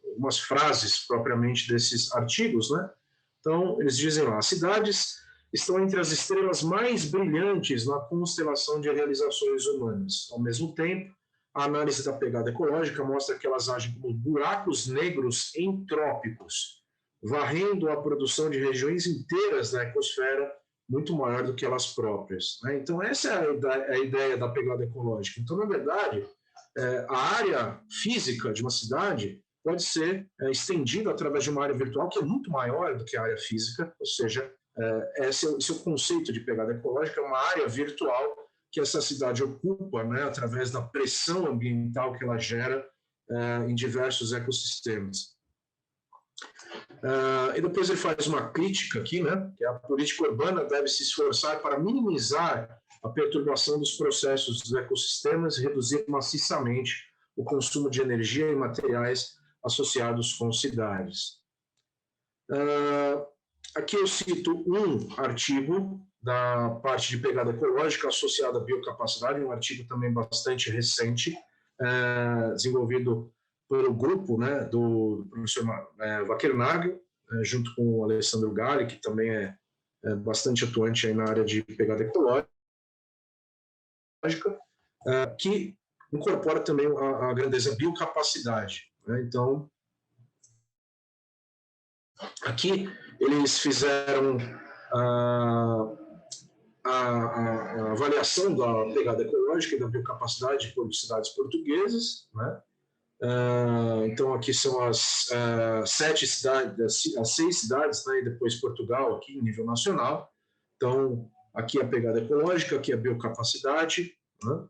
algumas frases propriamente desses artigos, né? Então, eles dizem lá, as cidades estão entre as estrelas mais brilhantes na constelação de realizações humanas. Ao mesmo tempo, a análise da pegada ecológica mostra que elas agem como buracos negros entrópicos, varrendo a produção de regiões inteiras da ecosfera muito maior do que elas próprias. Então, essa é a ideia da pegada ecológica. Então, na verdade, a área física de uma cidade pode ser estendida através de uma área virtual que é muito maior do que a área física, ou seja, esse é o conceito de pegada ecológica, é uma área virtual que essa cidade ocupa, né, através da pressão ambiental que ela gera em diversos ecossistemas. E depois ele faz uma crítica aqui, né, que a política urbana deve se esforçar para minimizar a perturbação dos processos dos ecossistemas e reduzir maciçamente o consumo de energia e materiais associados com cidades. Aqui eu cito um artigo da parte de pegada ecológica associada à biocapacidade, um artigo também bastante recente, desenvolvido pelo grupo, né, do professor Wackernagel, junto com o Alessandro Galli, que também é bastante atuante aí na área de pegada ecológica, que incorpora também a grandeza biocapacidade. Né? Então, aqui eles fizeram a avaliação da pegada ecológica e da biocapacidade por cidades portuguesas, né? Então aqui são as 7 cidades, as 6 cidades, né? E depois Portugal aqui em nível nacional. Então aqui a pegada ecológica, aqui a biocapacidade, né?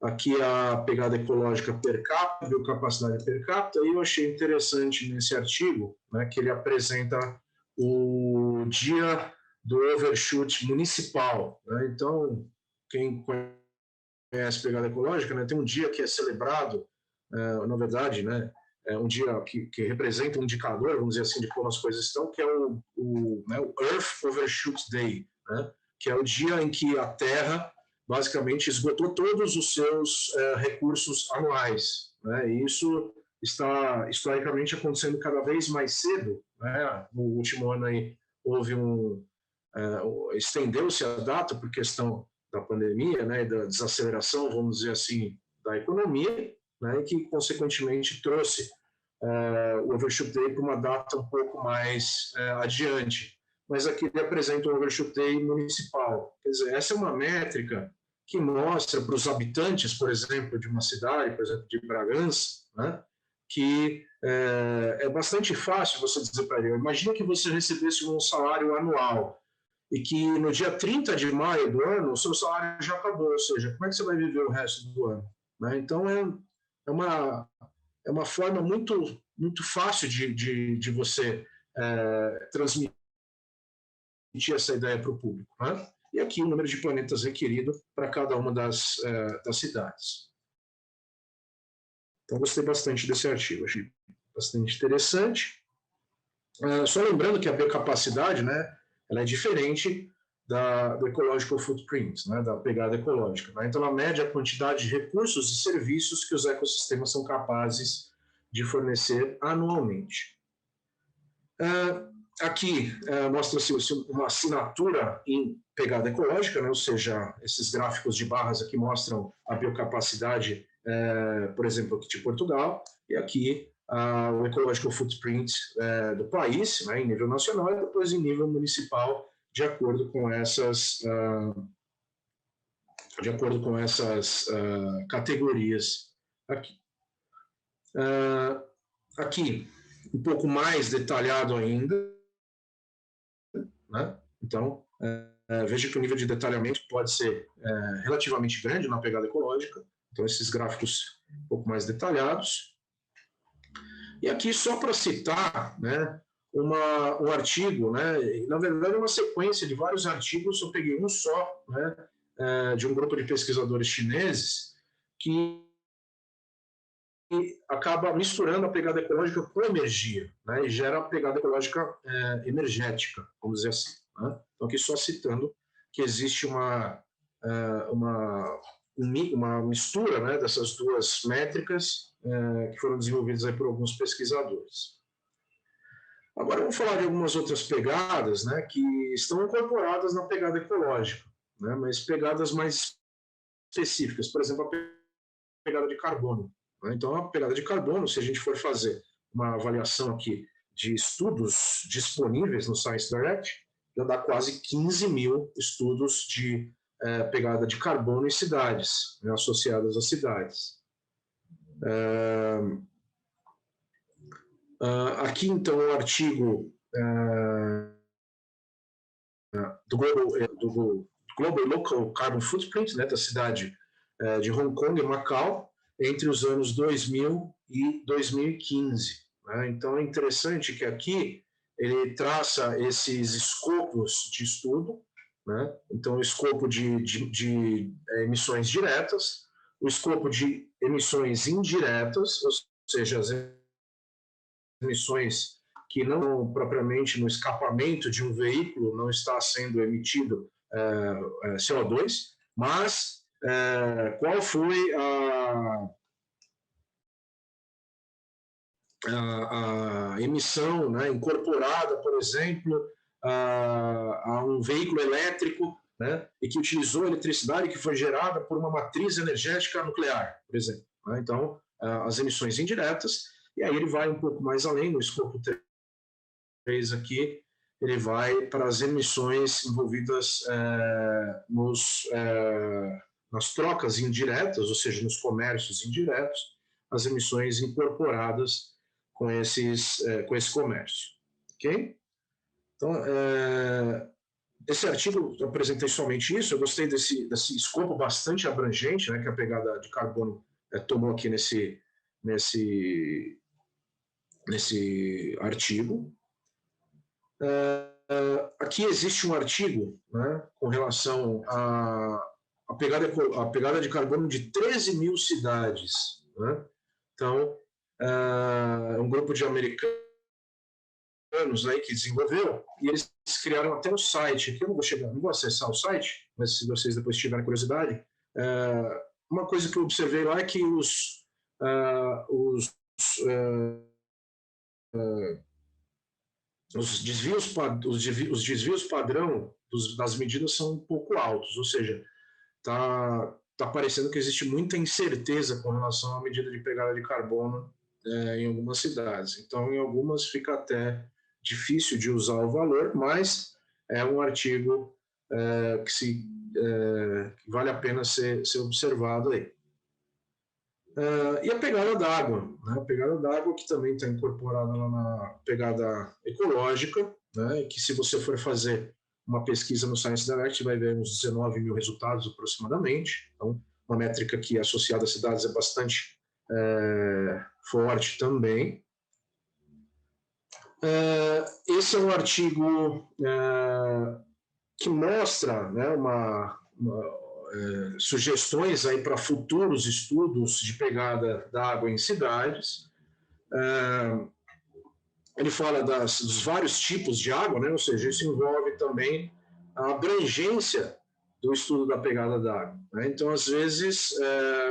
Aqui a pegada ecológica per capita, biocapacidade per capita, e eu achei interessante nesse artigo, né, que ele apresenta o dia do overshoot municipal. Né? Então, quem conhece pegada ecológica, né, tem um dia que é celebrado, na verdade, né, é um dia que representa um indicador, vamos dizer assim, de como as coisas estão, que é o Earth Overshoot Day, né, que é o dia em que a Terra basicamente esgotou todos os seus recursos anuais. Né, e isso está historicamente acontecendo cada vez mais cedo. Né, no último ano aí houve estendeu-se a data por questão da pandemia, né, e da desaceleração, vamos dizer assim, da economia, né, e que consequentemente trouxe o Overshoot Day para uma data um pouco mais adiante. Mas aqui ele apresenta o Overshoot Day municipal. Quer dizer, essa é uma métrica que mostra para os habitantes, por exemplo, de uma cidade, por exemplo, de Bragança, né, que é bastante fácil você dizer para ele, imagina que você recebesse um salário anual e que no dia 30 de maio do ano o seu salário já acabou, ou seja, como é que você vai viver o resto do ano? Né? Então, é uma forma muito fácil de você transmitir essa ideia para o público. Né? E aqui o número de planetas requerido para cada uma das cidades. Então, gostei bastante desse artigo, achei bastante interessante. Só lembrando que a biocapacidade, né, ela é diferente do ecological footprint, né, da pegada ecológica. Né? Então, ela mede a quantidade de recursos e serviços que os ecossistemas são capazes de fornecer anualmente. Aqui mostra-se uma assinatura em pegada ecológica, né? Ou seja, esses gráficos de barras aqui mostram a biocapacidade, por exemplo, aqui de Portugal, e aqui o ecological footprint do país, né, em nível nacional, e depois em nível municipal, de acordo com essas categorias aqui. Aqui, um pouco mais detalhado ainda, né? Então, veja que o nível de detalhamento pode ser relativamente grande na pegada ecológica. Então, esses gráficos um pouco mais detalhados. E aqui, só para citar, né, um artigo, né, na verdade, uma sequência de vários artigos, eu peguei um só, né, de um grupo de pesquisadores chineses, que acaba misturando a pegada ecológica com a energia, né, e gera a pegada ecológica energética, vamos dizer assim. Né? Então, aqui só citando que existe uma mistura, né, dessas duas métricas que foram desenvolvidas aí por alguns pesquisadores. Agora vamos falar de algumas outras pegadas, né, que estão incorporadas na pegada ecológica, né, mas pegadas mais específicas, por exemplo, a pegada de carbono, né? Então, a pegada de carbono, se a gente for fazer uma avaliação aqui de estudos disponíveis no Science Direct, já dá quase 15 mil estudos de pegada de carbono em cidades, né, associadas a cidades. Aqui, então, o artigo do Global Local Carbon Footprint, né, da cidade de Hong Kong e Macau, entre os anos 2000 e 2015. Né? Então, é interessante que aqui ele traça esses escopos de estudo, né? Então, o escopo de emissões diretas, o escopo de emissões indiretas, ou seja, as emissões que não propriamente no escapamento de um veículo não está sendo emitido CO2, mas qual foi a emissão, né, incorporada, por exemplo, a um veículo elétrico, né, e que utilizou eletricidade que foi gerada por uma matriz energética nuclear, por exemplo. Né? Então, as emissões indiretas, e aí ele vai um pouco mais além, no escopo 3 aqui, ele vai para as emissões envolvidas nas trocas indiretas, ou seja, nos comércios indiretos, as emissões incorporadas com esse comércio. Ok? Então, esse artigo, eu apresentei somente isso, eu gostei desse escopo bastante abrangente, né, que a pegada de carbono tomou aqui nesse artigo. Aqui existe um artigo, né, com relação à pegada de carbono de 13 mil cidades. Né? Então, é um grupo de americanos aí que desenvolveu, e eles criaram até um site, aqui eu não vou acessar o site, mas se vocês depois tiverem curiosidade, uma coisa que eu observei lá é que os desvios padrão das medidas são um pouco altos, ou seja, tá parecendo que existe muita incerteza com relação à medida de pegada de carbono em algumas cidades. Então, em algumas fica até difícil de usar o valor, mas é um artigo que vale a pena ser observado aí. E a pegada d'água, né? A pegada d'água que também está incorporada lá na pegada ecológica, né? Que se você for fazer uma pesquisa no Science Direct vai ver uns 19 mil resultados aproximadamente. Então, uma métrica que associada a cidades é bastante forte também. Esse é um artigo que mostra, né, sugestões aí para futuros estudos de pegada d'água em cidades. Ele fala dos vários tipos de água, né? Ou seja, isso envolve também a abrangência do estudo da pegada d'água. Né? Então, às vezes,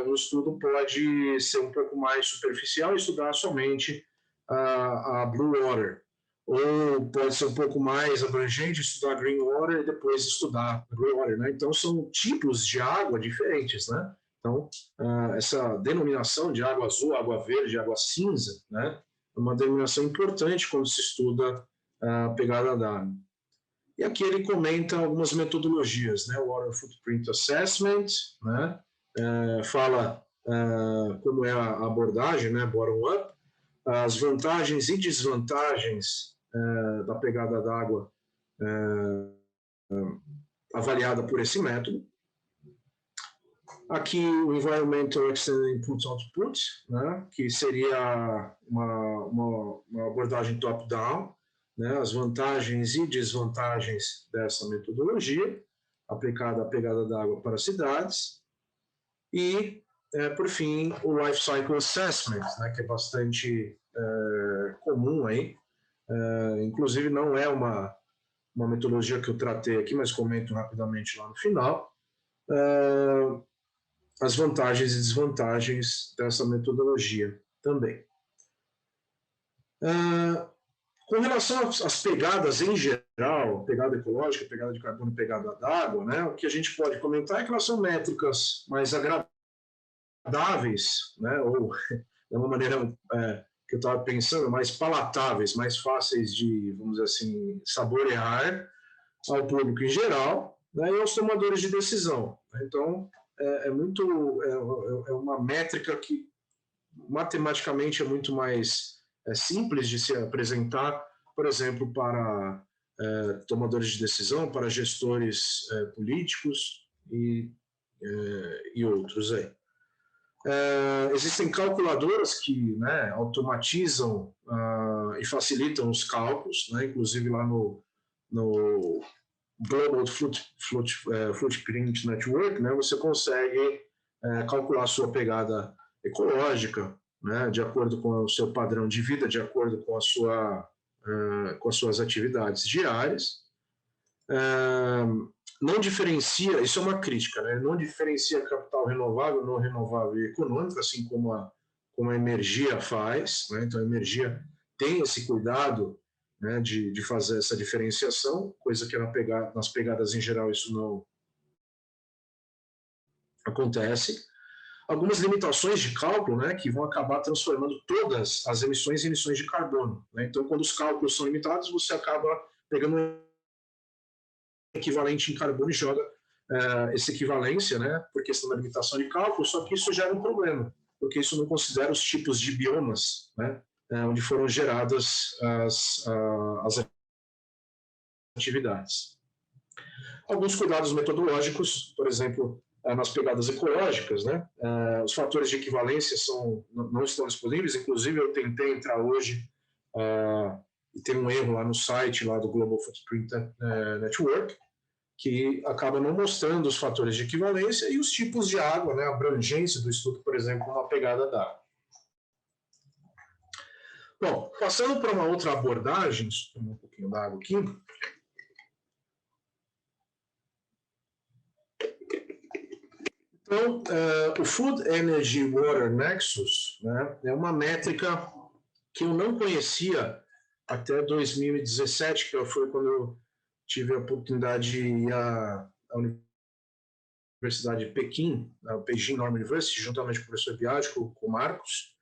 o estudo pode ser um pouco mais superficial e estudar somente a Blue Water, ou pode ser um pouco mais abrangente, estudar Green Water e depois estudar Grey Water. Né? Então, são tipos de água diferentes. Né? Então, essa denominação de água azul, água verde, água cinza, né? É uma denominação importante quando se estuda a pegada d'água. E aqui ele comenta algumas metodologias, né? O Water Footprint Assessment, né? Fala como é a abordagem, né? Bottom-up, as vantagens e desvantagens da pegada d'água avaliada por esse método. Aqui o Environmental Extended Input Output, né, que seria uma abordagem top-down, né, as vantagens e desvantagens dessa metodologia aplicada à pegada d'água para cidades. E, por fim, o Life Cycle Assessment, né, que é bastante comum aí. Inclusive, não é uma metodologia que eu tratei aqui, mas comento rapidamente lá no final. As vantagens e desvantagens dessa metodologia também. Com relação às pegadas em geral, pegada ecológica, pegada de carbono, pegada d'água, né, o que a gente pode comentar é que elas são métricas mais agradáveis, né, ou de uma maneira que eu estava pensando, mais palatáveis, mais fáceis de, vamos dizer assim, saborear ao público em geral, né, e aos tomadores de decisão. Então, é uma métrica que matematicamente é muito mais simples de se apresentar, por exemplo, para tomadores de decisão, para gestores políticos e outros aí. Existem calculadoras que, né, automatizam e facilitam os cálculos, né, inclusive lá no Global Footprint Network, né, você consegue calcular a sua pegada ecológica, né, de acordo com o seu padrão de vida, de acordo com com as suas atividades diárias. Não diferencia, isso é uma crítica, né? Não diferencia capital renovável, não renovável e econômico, assim como a energia faz, né? Então a energia tem esse cuidado, né, de fazer essa diferenciação, coisa que nas pegadas em geral isso não acontece. Algumas limitações de cálculo, né, que vão acabar transformando todas as emissões em emissões de carbono, né? Então quando os cálculos são limitados, você acaba pegando um equivalente em carbono e joga essa equivalência, né, por questão da limitação de cálculo, só que isso gera um problema, porque isso não considera os tipos de biomas, né, onde foram geradas as atividades. Alguns cuidados metodológicos, por exemplo, nas pegadas ecológicas, né, os fatores de equivalência não estão disponíveis, inclusive eu tentei entrar hoje e tem um erro lá no site lá do Global Footprint Network, que acaba não mostrando os fatores de equivalência e os tipos de água, né, a abrangência do estudo, por exemplo, uma pegada d'água. Bom, passando para uma outra abordagem, deixa eu tomar um pouquinho d'água aqui. Então, o Food Energy Water Nexus, né, é uma métrica que eu não conhecia até 2017, que foi quando eu tive a oportunidade de ir à Universidade de Pequim, a Beijing Normal University, juntamente com o professor Biagio, com o Marcos.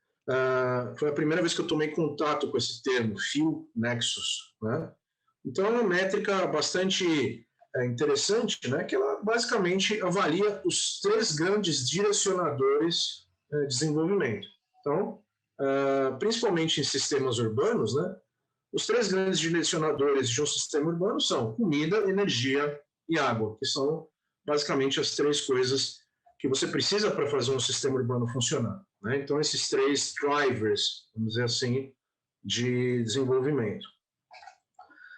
Foi a primeira vez que eu tomei contato com esse termo, Fuel Nexus, né? Então, é uma métrica bastante interessante, né, que ela basicamente avalia os 3 grandes direcionadores de desenvolvimento. Então, principalmente em sistemas urbanos, né, os 3 grandes direcionadores de um sistema urbano são comida, energia e água, que são basicamente as 3 coisas que você precisa para fazer um sistema urbano funcionar, né? Então, esses 3 drivers, vamos dizer assim, de desenvolvimento.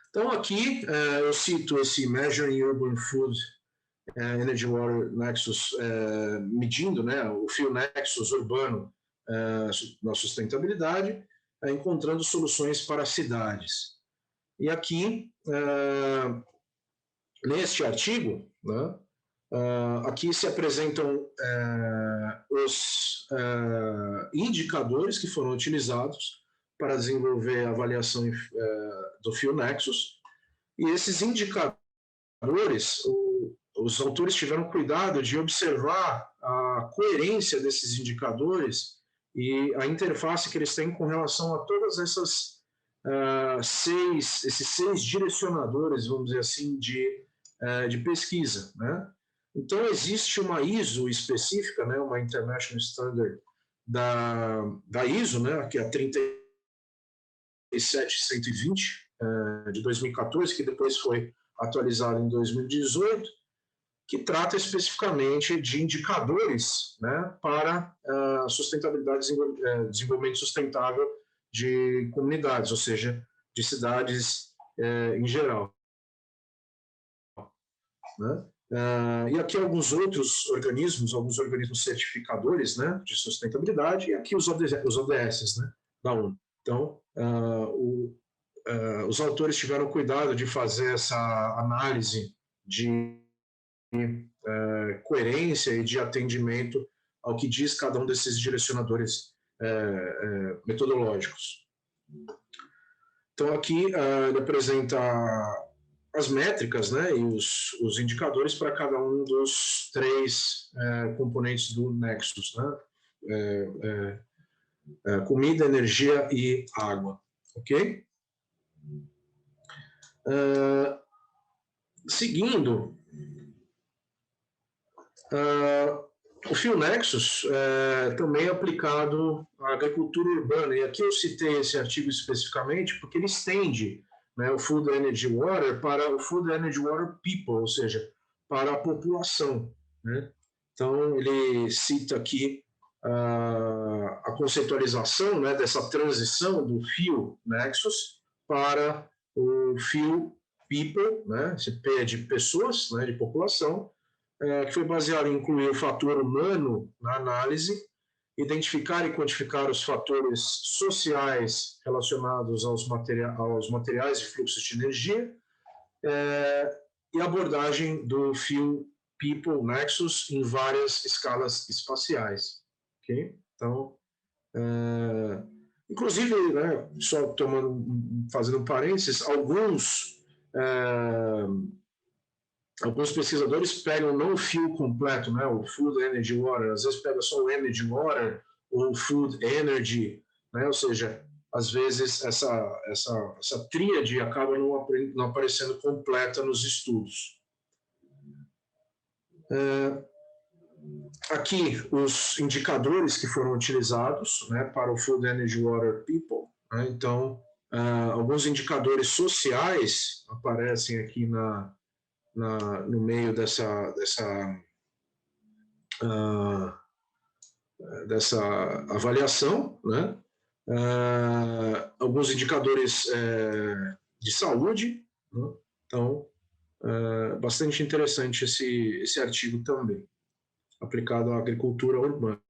Então, aqui eu cito esse Measuring Urban Food Energy Water Nexus, medindo, né, o Fuel Nexus urbano na sustentabilidade, encontrando soluções para cidades. E aqui, neste artigo, né, aqui se apresentam os indicadores que foram utilizados para desenvolver a avaliação do Fuel Nexus, e esses indicadores, os autores tiveram cuidado de observar a coerência desses indicadores e a interface que eles têm com relação a todas esses 6 direcionadores, vamos dizer assim, de pesquisa, né? Então, existe uma ISO específica, né, uma International Standard da ISO, né, que é a 37120, de 2014, que depois foi atualizada em 2018, que trata especificamente de indicadores, né, para sustentabilidade e desenvolvimento sustentável de comunidades, ou seja, de cidades em geral, né? E aqui alguns outros organismos, alguns organismos certificadores, né, de sustentabilidade, e aqui os ODS, né, da ONU. Então, os autores tiveram cuidado de fazer essa análise de coerência e de atendimento ao que diz cada um desses direcionadores metodológicos. Então, aqui ele apresenta as métricas, né, e os indicadores para cada um dos três componentes do Nexus, né? Comida, energia e água, ok? Seguindo, o Fio Nexus também é aplicado à agricultura urbana, e aqui eu citei esse artigo especificamente porque ele estende, né, o Food Energy Water para o Food Energy Water People, ou seja, para a população, né? Então, ele cita aqui a conceitualização, né, dessa transição do Fio Nexus para o Fio People, né, esse P é de pessoas, né, de população, que foi baseado em incluir o fator humano na análise, identificar e quantificar os fatores sociais relacionados aos materiais e fluxos de energia, e abordagem do Fio People Nexus em várias escalas espaciais. Okay? Então, inclusive, né, só fazendo um parênteses, alguns pesquisadores pegam não o fio completo, né, o Food Energy Water, às vezes pega só o Energy Water ou o Food Energy, né, ou seja, às vezes essa tríade acaba não aparecendo completa nos estudos. Aqui os indicadores que foram utilizados, né, para o Food Energy Water People, né, então alguns indicadores sociais aparecem aqui no meio dessa avaliação, né? Alguns indicadores de saúde, né? Então, bastante interessante esse artigo também, aplicado à agricultura urbana.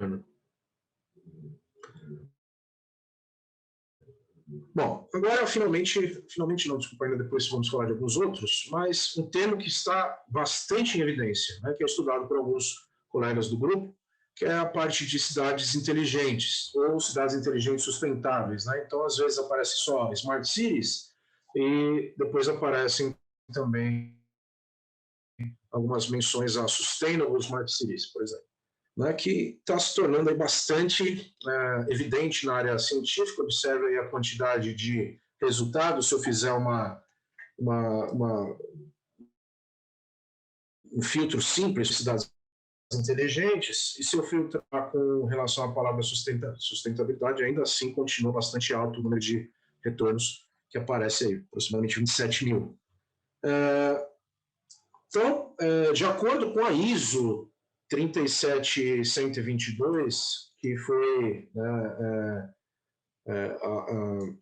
Bom, agora finalmente não, desculpa, ainda depois vamos falar de alguns outros, mas um termo que está bastante em evidência, né, que é estudado por alguns colegas do grupo, que é a parte de cidades inteligentes, ou cidades inteligentes sustentáveis, né? Então, às vezes aparece só Smart Cities, e depois aparecem também algumas menções a Sustainable Smart Cities, por exemplo, né, que está se tornando aí bastante evidente na área científica. Observe aí a quantidade de resultados. Se eu fizer um filtro simples de cidades inteligentes, e se eu filtrar com relação à palavra sustentabilidade, ainda assim continua bastante alto o número de retornos que aparece aí, aproximadamente 27 mil. Então, de acordo com a ISO 37122, que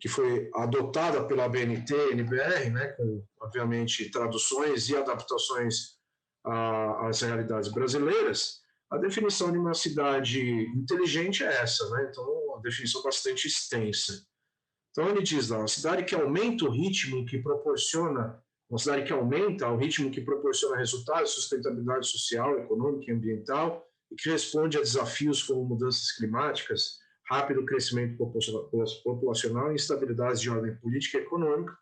foi adotada pela ABNT-NBR, né, com, obviamente, traduções e adaptações às realidades brasileiras, a definição de uma cidade inteligente é essa, né? Então, uma definição bastante extensa. Então, ele diz lá, uma cidade que aumenta o ritmo que proporciona, uma cidade que aumenta o ritmo que proporciona resultados de sustentabilidade social, econômica e ambiental, e que responde a desafios como mudanças climáticas, rápido crescimento populacional e instabilidades de ordem política e econômica,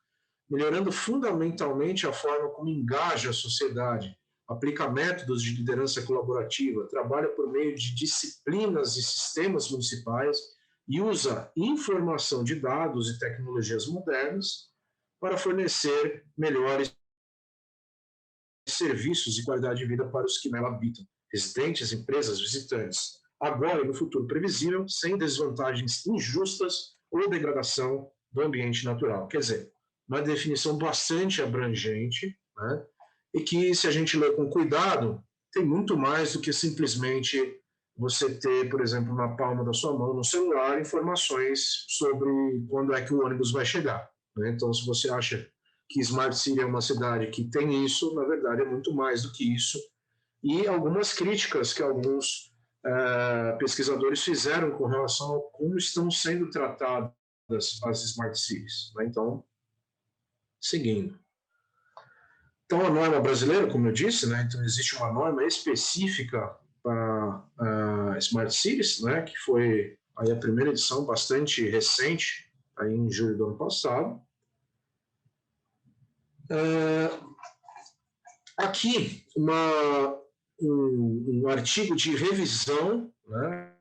melhorando fundamentalmente a forma como engaja a sociedade, aplica métodos de liderança colaborativa, trabalha por meio de disciplinas e sistemas municipais e usa informação de dados e tecnologias modernas para fornecer melhores serviços e qualidade de vida para os que nela habitam, residentes, empresas, visitantes, agora e no futuro previsível, sem desvantagens injustas ou degradação do ambiente natural. Quer dizer, uma definição bastante abrangente, né? E que, se a gente ler com cuidado, tem muito mais do que simplesmente você ter, por exemplo, na palma da sua mão, no celular, informações sobre quando é que o ônibus vai chegar, né? Então, se você acha que Smart City é uma cidade que tem isso, na verdade é muito mais do que isso. E algumas críticas que alguns pesquisadores fizeram com relação a como estão sendo tratadas as Smart Cities, né? Então, seguindo. Então, a norma brasileira, como eu disse, né? Então, existe uma norma específica para Smart Cities, né? Que foi aí a primeira edição bastante recente, aí em julho do ano passado. Aqui, um artigo de revisão, né?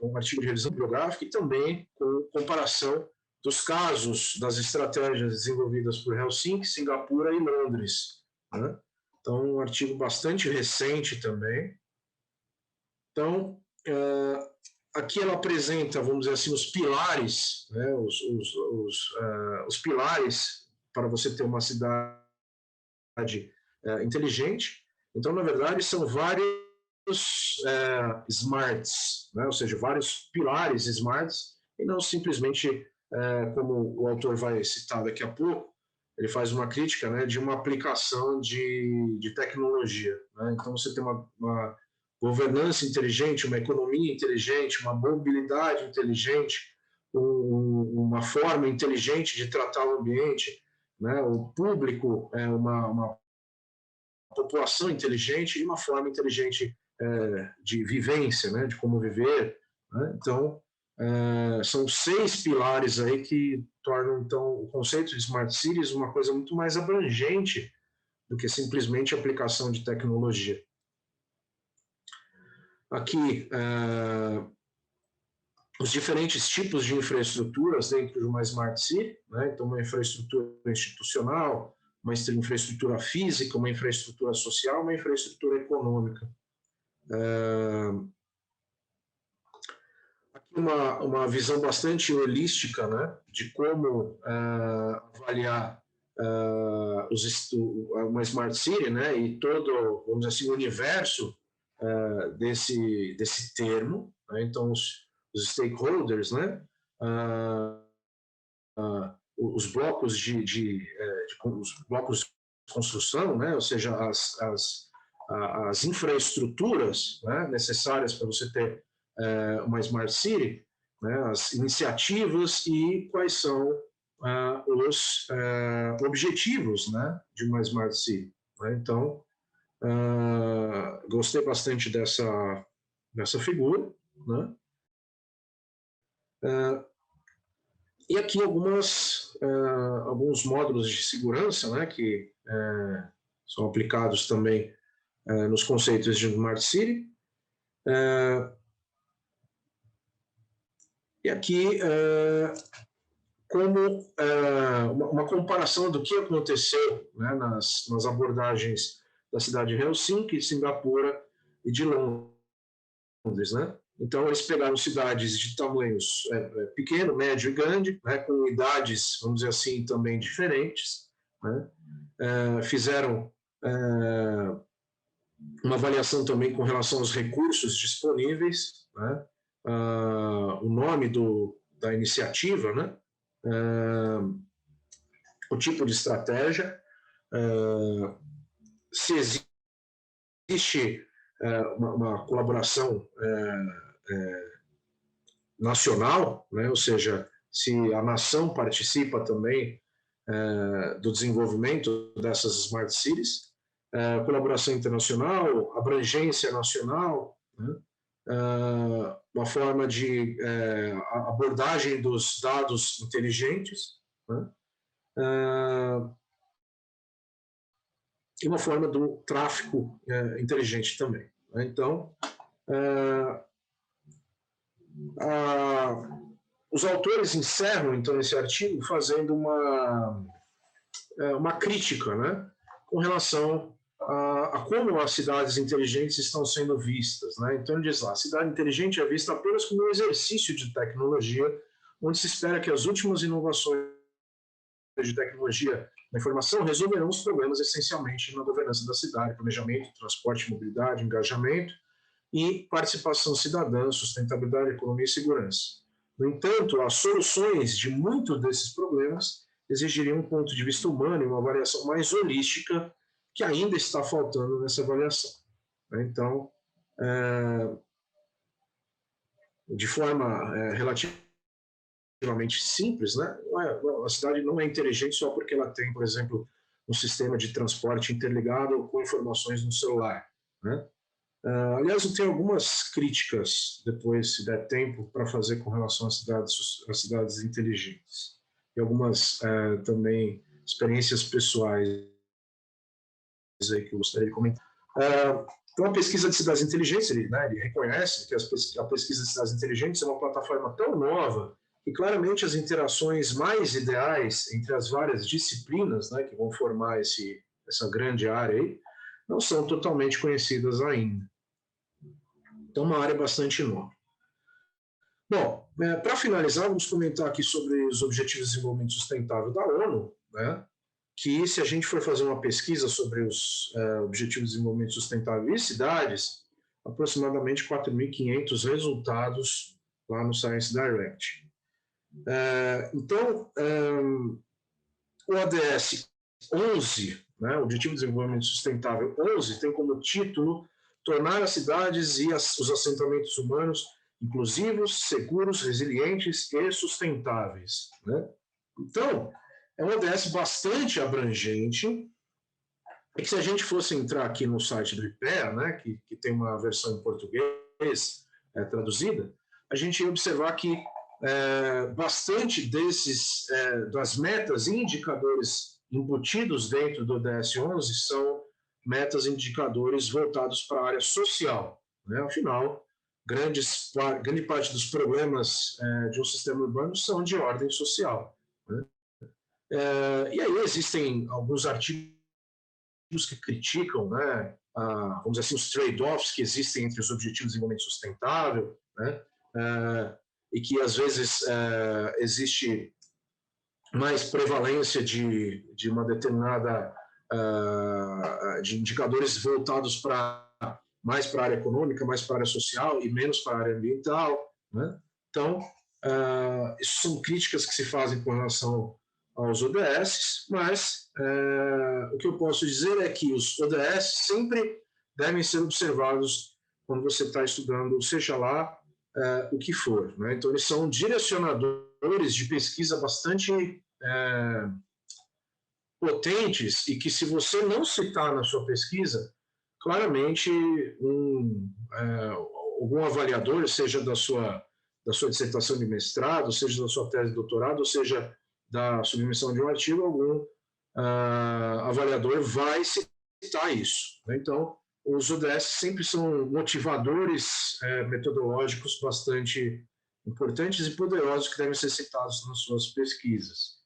Um artigo de revisão bibliográfica e também com comparação dos casos das estratégias desenvolvidas por Helsinki, Singapura e Londres. Né? Então, um artigo bastante recente também. Então, aqui ela apresenta, vamos dizer assim, os pilares, né? Os pilares para você ter uma cidade inteligente. Então, na verdade, são vários smarts, né? Ou seja, vários pilares smarts, e não simplesmente, como o autor vai citar daqui a pouco, ele faz uma crítica, né, de uma aplicação de tecnologia. Né? Então, você tem uma governança inteligente, uma economia inteligente, uma mobilidade inteligente, uma forma inteligente de tratar o ambiente, né? O público é uma população inteligente e uma forma inteligente de vivência, né, de como viver. Né? Então, são 6 pilares aí que tornam, então, o conceito de Smart Cities uma coisa muito mais abrangente do que simplesmente aplicação de tecnologia. Aqui, os diferentes tipos de infraestruturas dentro de uma Smart City, né? Então, uma infraestrutura institucional, uma infraestrutura física, uma infraestrutura social, uma infraestrutura econômica. Aqui uma visão bastante holística, né, de como avaliar uma Smart City, né, e todo, vamos dizer assim, o universo desse termo. Né? Então, os stakeholders, né, os blocos os blocos de construção, né, ou seja, as infraestruturas, né, necessárias para você ter uma Smart City, né, as iniciativas e quais são os objetivos, né, de uma Smart City. Né? Então, gostei bastante dessa figura. Né? E aqui alguns módulos de segurança, né, que são aplicados também nos conceitos de Smart City. E aqui, como uma comparação do que aconteceu, né, nas abordagens da cidade de Helsinki, Singapura e de Londres. Né? Então, eles pegaram cidades de tamanhos pequeno, médio e grande, né, com idades, vamos dizer assim, também diferentes. Né? Fizeram uma avaliação também com relação aos recursos disponíveis, né? O nome da iniciativa, né? O tipo de estratégia, se existe uma colaboração nacional, né? Ou seja, se a nação participa também do desenvolvimento dessas Smart Cities, colaboração internacional, abrangência nacional, né? Uma forma de abordagem dos dados inteligentes, né? E uma forma do tráfego inteligente também. Né? Então, os autores encerram, então, esse artigo fazendo uma crítica, né, com relação a como as cidades inteligentes estão sendo vistas. Né? Então, ele diz lá, a cidade inteligente é vista apenas como um exercício de tecnologia, onde se espera que as últimas inovações de tecnologia da informação resolverão os problemas essencialmente na governança da cidade, planejamento, transporte, mobilidade, engajamento e participação cidadã, sustentabilidade, economia e segurança. No entanto, as soluções de muitos desses problemas exigiriam um ponto de vista humano e uma avaliação mais holística que ainda está faltando nessa avaliação. Então, de forma relativamente simples, né? A cidade não é inteligente só porque ela tem, por exemplo, um sistema de transporte interligado com informações no celular. Né? Aliás, eu tenho algumas críticas, depois, se der tempo, para fazer com relação às cidades inteligentes. E algumas também experiências pessoais aí que eu gostaria de comentar. Então, a pesquisa de cidades inteligentes, ele reconhece que a pesquisa de cidades inteligentes é uma plataforma tão nova que claramente as interações mais ideais entre as várias disciplinas, né, que vão formar essa grande área aí, não são totalmente conhecidas ainda. Então, uma área bastante nova. Bom, para finalizar, vamos comentar aqui sobre os Objetivos de Desenvolvimento Sustentável da ONU, né, que se a gente for fazer uma pesquisa sobre os Objetivos de Desenvolvimento Sustentável e cidades, aproximadamente 4.500 resultados lá no Science Direct. Então, o ODS 11, né, o Objetivo de Desenvolvimento Sustentável 11, tem como título tornar as cidades e os assentamentos humanos inclusivos, seguros, resilientes e sustentáveis, né? Então, é um ODS bastante abrangente, e que se a gente fosse entrar aqui no site do IPEA, né, que tem uma versão em português traduzida, a gente ia observar que bastante das metas e indicadores embutidos dentro do ODS 11 são metas e indicadores voltados para a área social, né? Afinal, grande parte dos problemas de um sistema urbano são de ordem social, né? E aí existem alguns artigos que criticam, né, vamos dizer assim, os trade-offs que existem entre os Objetivos de Desenvolvimento Sustentável, né, e que às vezes existe mais prevalência de uma determinada de indicadores voltados mais para a área econômica, mais para a área social e menos para a área ambiental, né? Então, isso são críticas que se fazem com relação aos ODS, mas o que eu posso dizer é que os ODS sempre devem ser observados quando você está estudando, seja lá o que for, né? Então, eles são direcionadores de pesquisa bastante potentes e que, se você não citar na sua pesquisa, claramente algum avaliador, seja da sua dissertação de mestrado, seja da sua tese de doutorado, ou seja da submissão de um artigo, algum avaliador vai citar isso, né? Então, os ODS sempre são motivadores metodológicos bastante importantes e poderosos que devem ser citados nas suas pesquisas.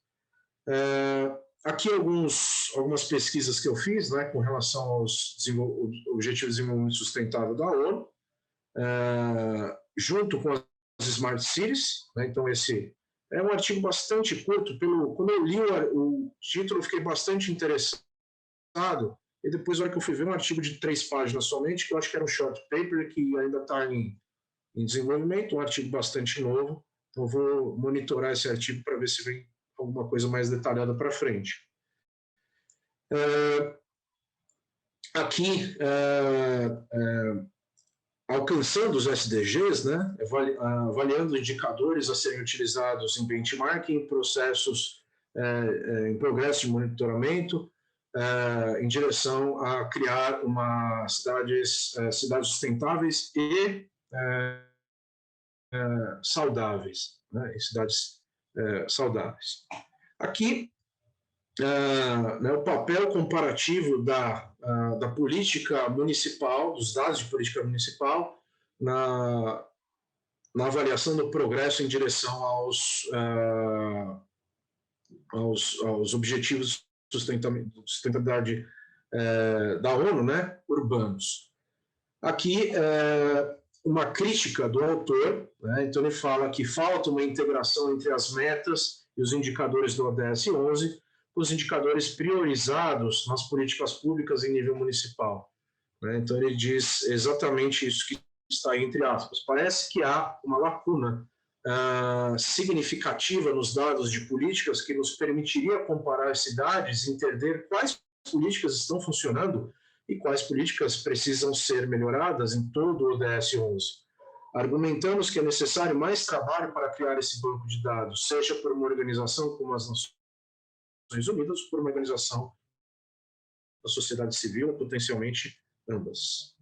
Aqui algumas pesquisas que eu fiz, né, com relação aos Objetivos de Desenvolvimento Sustentável da ONU, junto com as Smart Cities, né? Então esse é um artigo bastante curto. Quando eu li o título, eu fiquei bastante interessado, e depois, na hora que eu fui ver, um artigo de 3 páginas somente, que eu acho que era um short paper, que ainda está em desenvolvimento, um artigo bastante novo. Então, eu vou monitorar esse artigo para ver se vem alguma coisa mais detalhada para frente. Aqui, alcançando os SDGs, né, avaliando indicadores a serem utilizados em benchmarking, processos em progresso de monitoramento, em direção a criar cidades sustentáveis e saudáveis, né, em cidades saudáveis. Aqui, né, o papel comparativo da política municipal, dos dados de política municipal, na avaliação do progresso em direção aos objetivos de sustentabilidade da ONU, né, urbanos. Aqui, uma crítica do autor, né? Então ele fala que falta uma integração entre as metas e os indicadores do ODS 11, os indicadores priorizados nas políticas públicas em nível municipal, né? Então ele diz exatamente isso que está entre aspas. Parece que há uma lacuna significativa nos dados de políticas que nos permitiria comparar cidades e entender quais políticas estão funcionando e quais políticas precisam ser melhoradas em todo o ODS 11. Argumentamos que é necessário mais trabalho para criar esse banco de dados, seja por uma organização como as Nações Unidas ou por uma organização da sociedade civil, ou potencialmente ambas.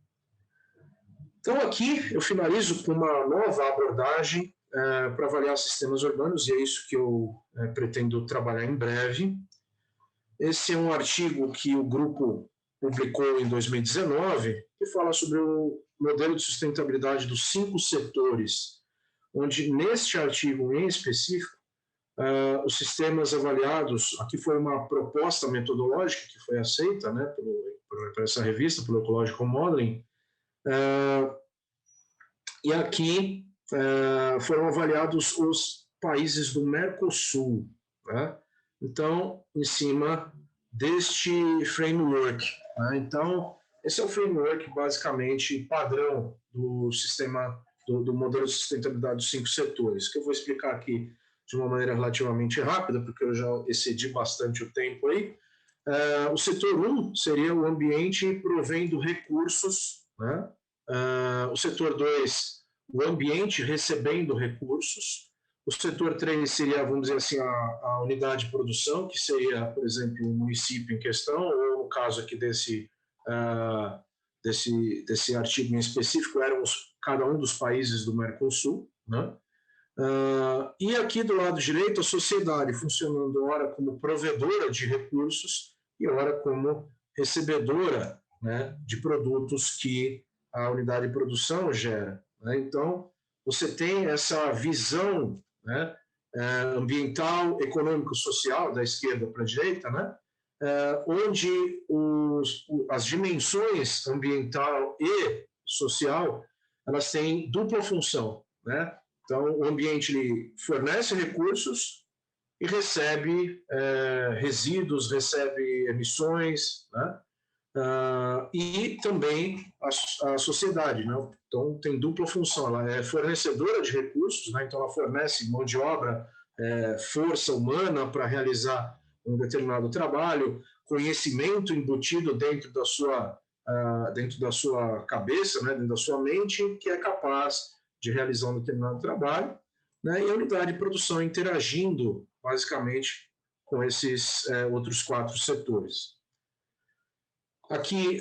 Então, aqui eu finalizo com uma nova abordagem para avaliar sistemas urbanos, e é isso que eu pretendo trabalhar em breve. esse é um artigo que o grupo publicou em 2019, que fala sobre o modelo de sustentabilidade dos 5 setores, onde neste artigo em específico, os sistemas avaliados, aqui foi uma proposta metodológica que foi aceita, né, por essa revista, pelo Ecological Modeling, e aqui foram avaliados os países do Mercosul, né? Então, em cima deste framework, né? Então, esse é o framework basicamente padrão do sistema, do modelo de sustentabilidade dos 5 setores, que eu vou explicar aqui de uma maneira relativamente rápida, porque eu já excedi bastante o tempo aí. O setor 1 seria o ambiente provendo recursos, né? O setor 2, o ambiente recebendo recursos. O setor 3 seria, vamos dizer assim, a unidade de produção, que seria, por exemplo, o município em questão, ou no caso aqui desse artigo em específico, eram cada um dos países do Mercosul, né? E aqui do lado direito, a sociedade funcionando ora como provedora de recursos e ora como recebedora, né, de produtos que a unidade de produção gera, né? Então, você tem essa visão, né, ambiental, econômico, social, da esquerda para a direita, né, onde as dimensões ambiental e social, elas têm dupla função, né? Então, o ambiente ele fornece recursos e recebe resíduos, recebe emissões, né? E também a sociedade, né? Então, tem dupla função. Ela é fornecedora de recursos, né? Então, ela fornece mão de obra, força humana para realizar um determinado trabalho, conhecimento embutido dentro da sua cabeça, né? Dentro da sua mente, que é capaz de realizar um determinado trabalho, né? E a unidade de produção interagindo, basicamente, com esses outros 4 setores. Aqui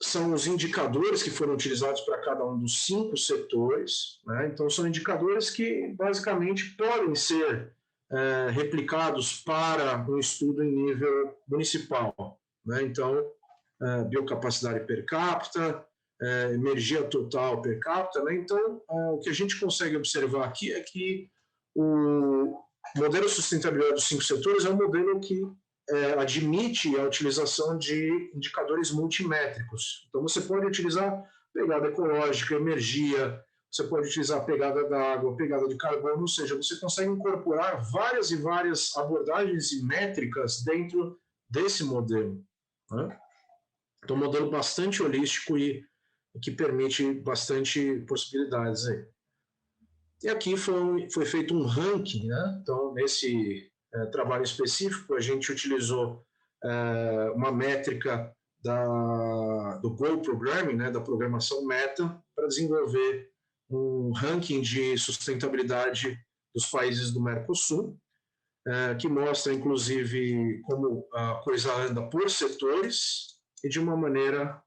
são os indicadores que foram utilizados para cada um dos 5 setores, né? Então, são indicadores que, basicamente, podem ser replicados para um estudo em nível municipal, né? Então, biocapacidade per capita, energia total per capita, né? Então, o que a gente consegue observar aqui é que o modelo de sustentabilidade dos 5 setores é um modelo que admite a utilização de indicadores multimétricos. Então, você pode utilizar pegada ecológica, energia, você pode utilizar pegada da água, pegada de carbono, ou seja, você consegue incorporar várias e várias abordagens e métricas dentro desse modelo, né? Então, um modelo bastante holístico e que permite bastante possibilidades aí. E aqui foi feito um ranking, né? Então, nesse trabalho específico, a gente utilizou uma métrica do Go Programming, né, da programação Meta, para desenvolver um ranking de sustentabilidade dos países do Mercosul, que mostra, inclusive, como a coisa anda por setores e de uma maneira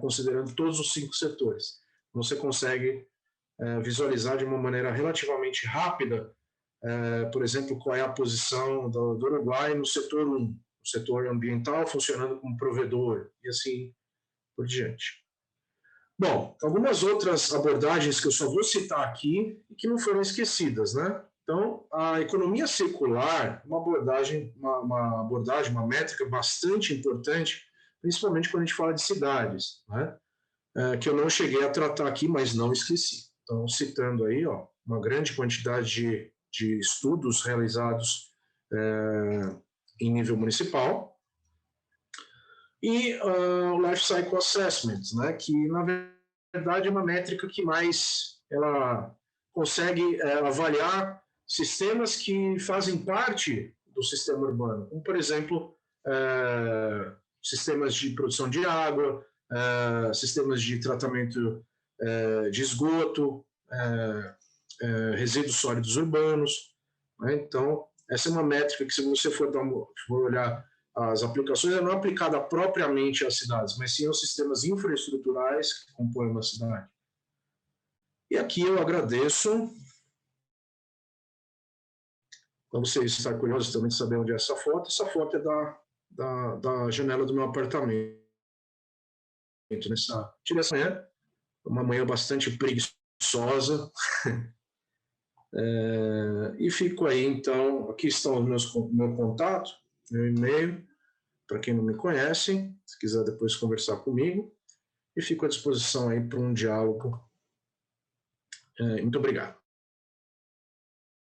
considerando todos os 5 setores. Você consegue visualizar de uma maneira relativamente rápida, por exemplo, qual é a posição do Uruguai no setor 1, o setor ambiental funcionando como provedor, e assim por diante. Bom, algumas outras abordagens que eu só vou citar aqui e que não foram esquecidas, né? Então, a economia circular, uma abordagem, uma métrica bastante importante, principalmente quando a gente fala de cidades, né? Que eu não cheguei a tratar aqui, mas não esqueci. Então, citando aí, ó, uma grande quantidade de estudos realizados em nível municipal, e o Life Cycle Assessment, né, que, na verdade, é uma métrica que mais ela consegue avaliar sistemas que fazem parte do sistema urbano, como, por exemplo, sistemas de produção de água, sistemas de tratamento de esgoto, resíduos sólidos urbanos, né? Então, essa é uma métrica que, se você for olhar as aplicações, ela não é aplicada propriamente às cidades, mas sim aos sistemas infraestruturais que compõem uma cidade. E aqui eu agradeço Para você estar curioso também de saber onde é essa foto é da janela do meu apartamento, nessa direção. É uma manhã bastante preguiçosa. E fico aí, então, aqui estão o meu contato, meu e-mail, para quem não me conhece, se quiser depois conversar comigo, e fico à disposição aí para um diálogo. Muito obrigado.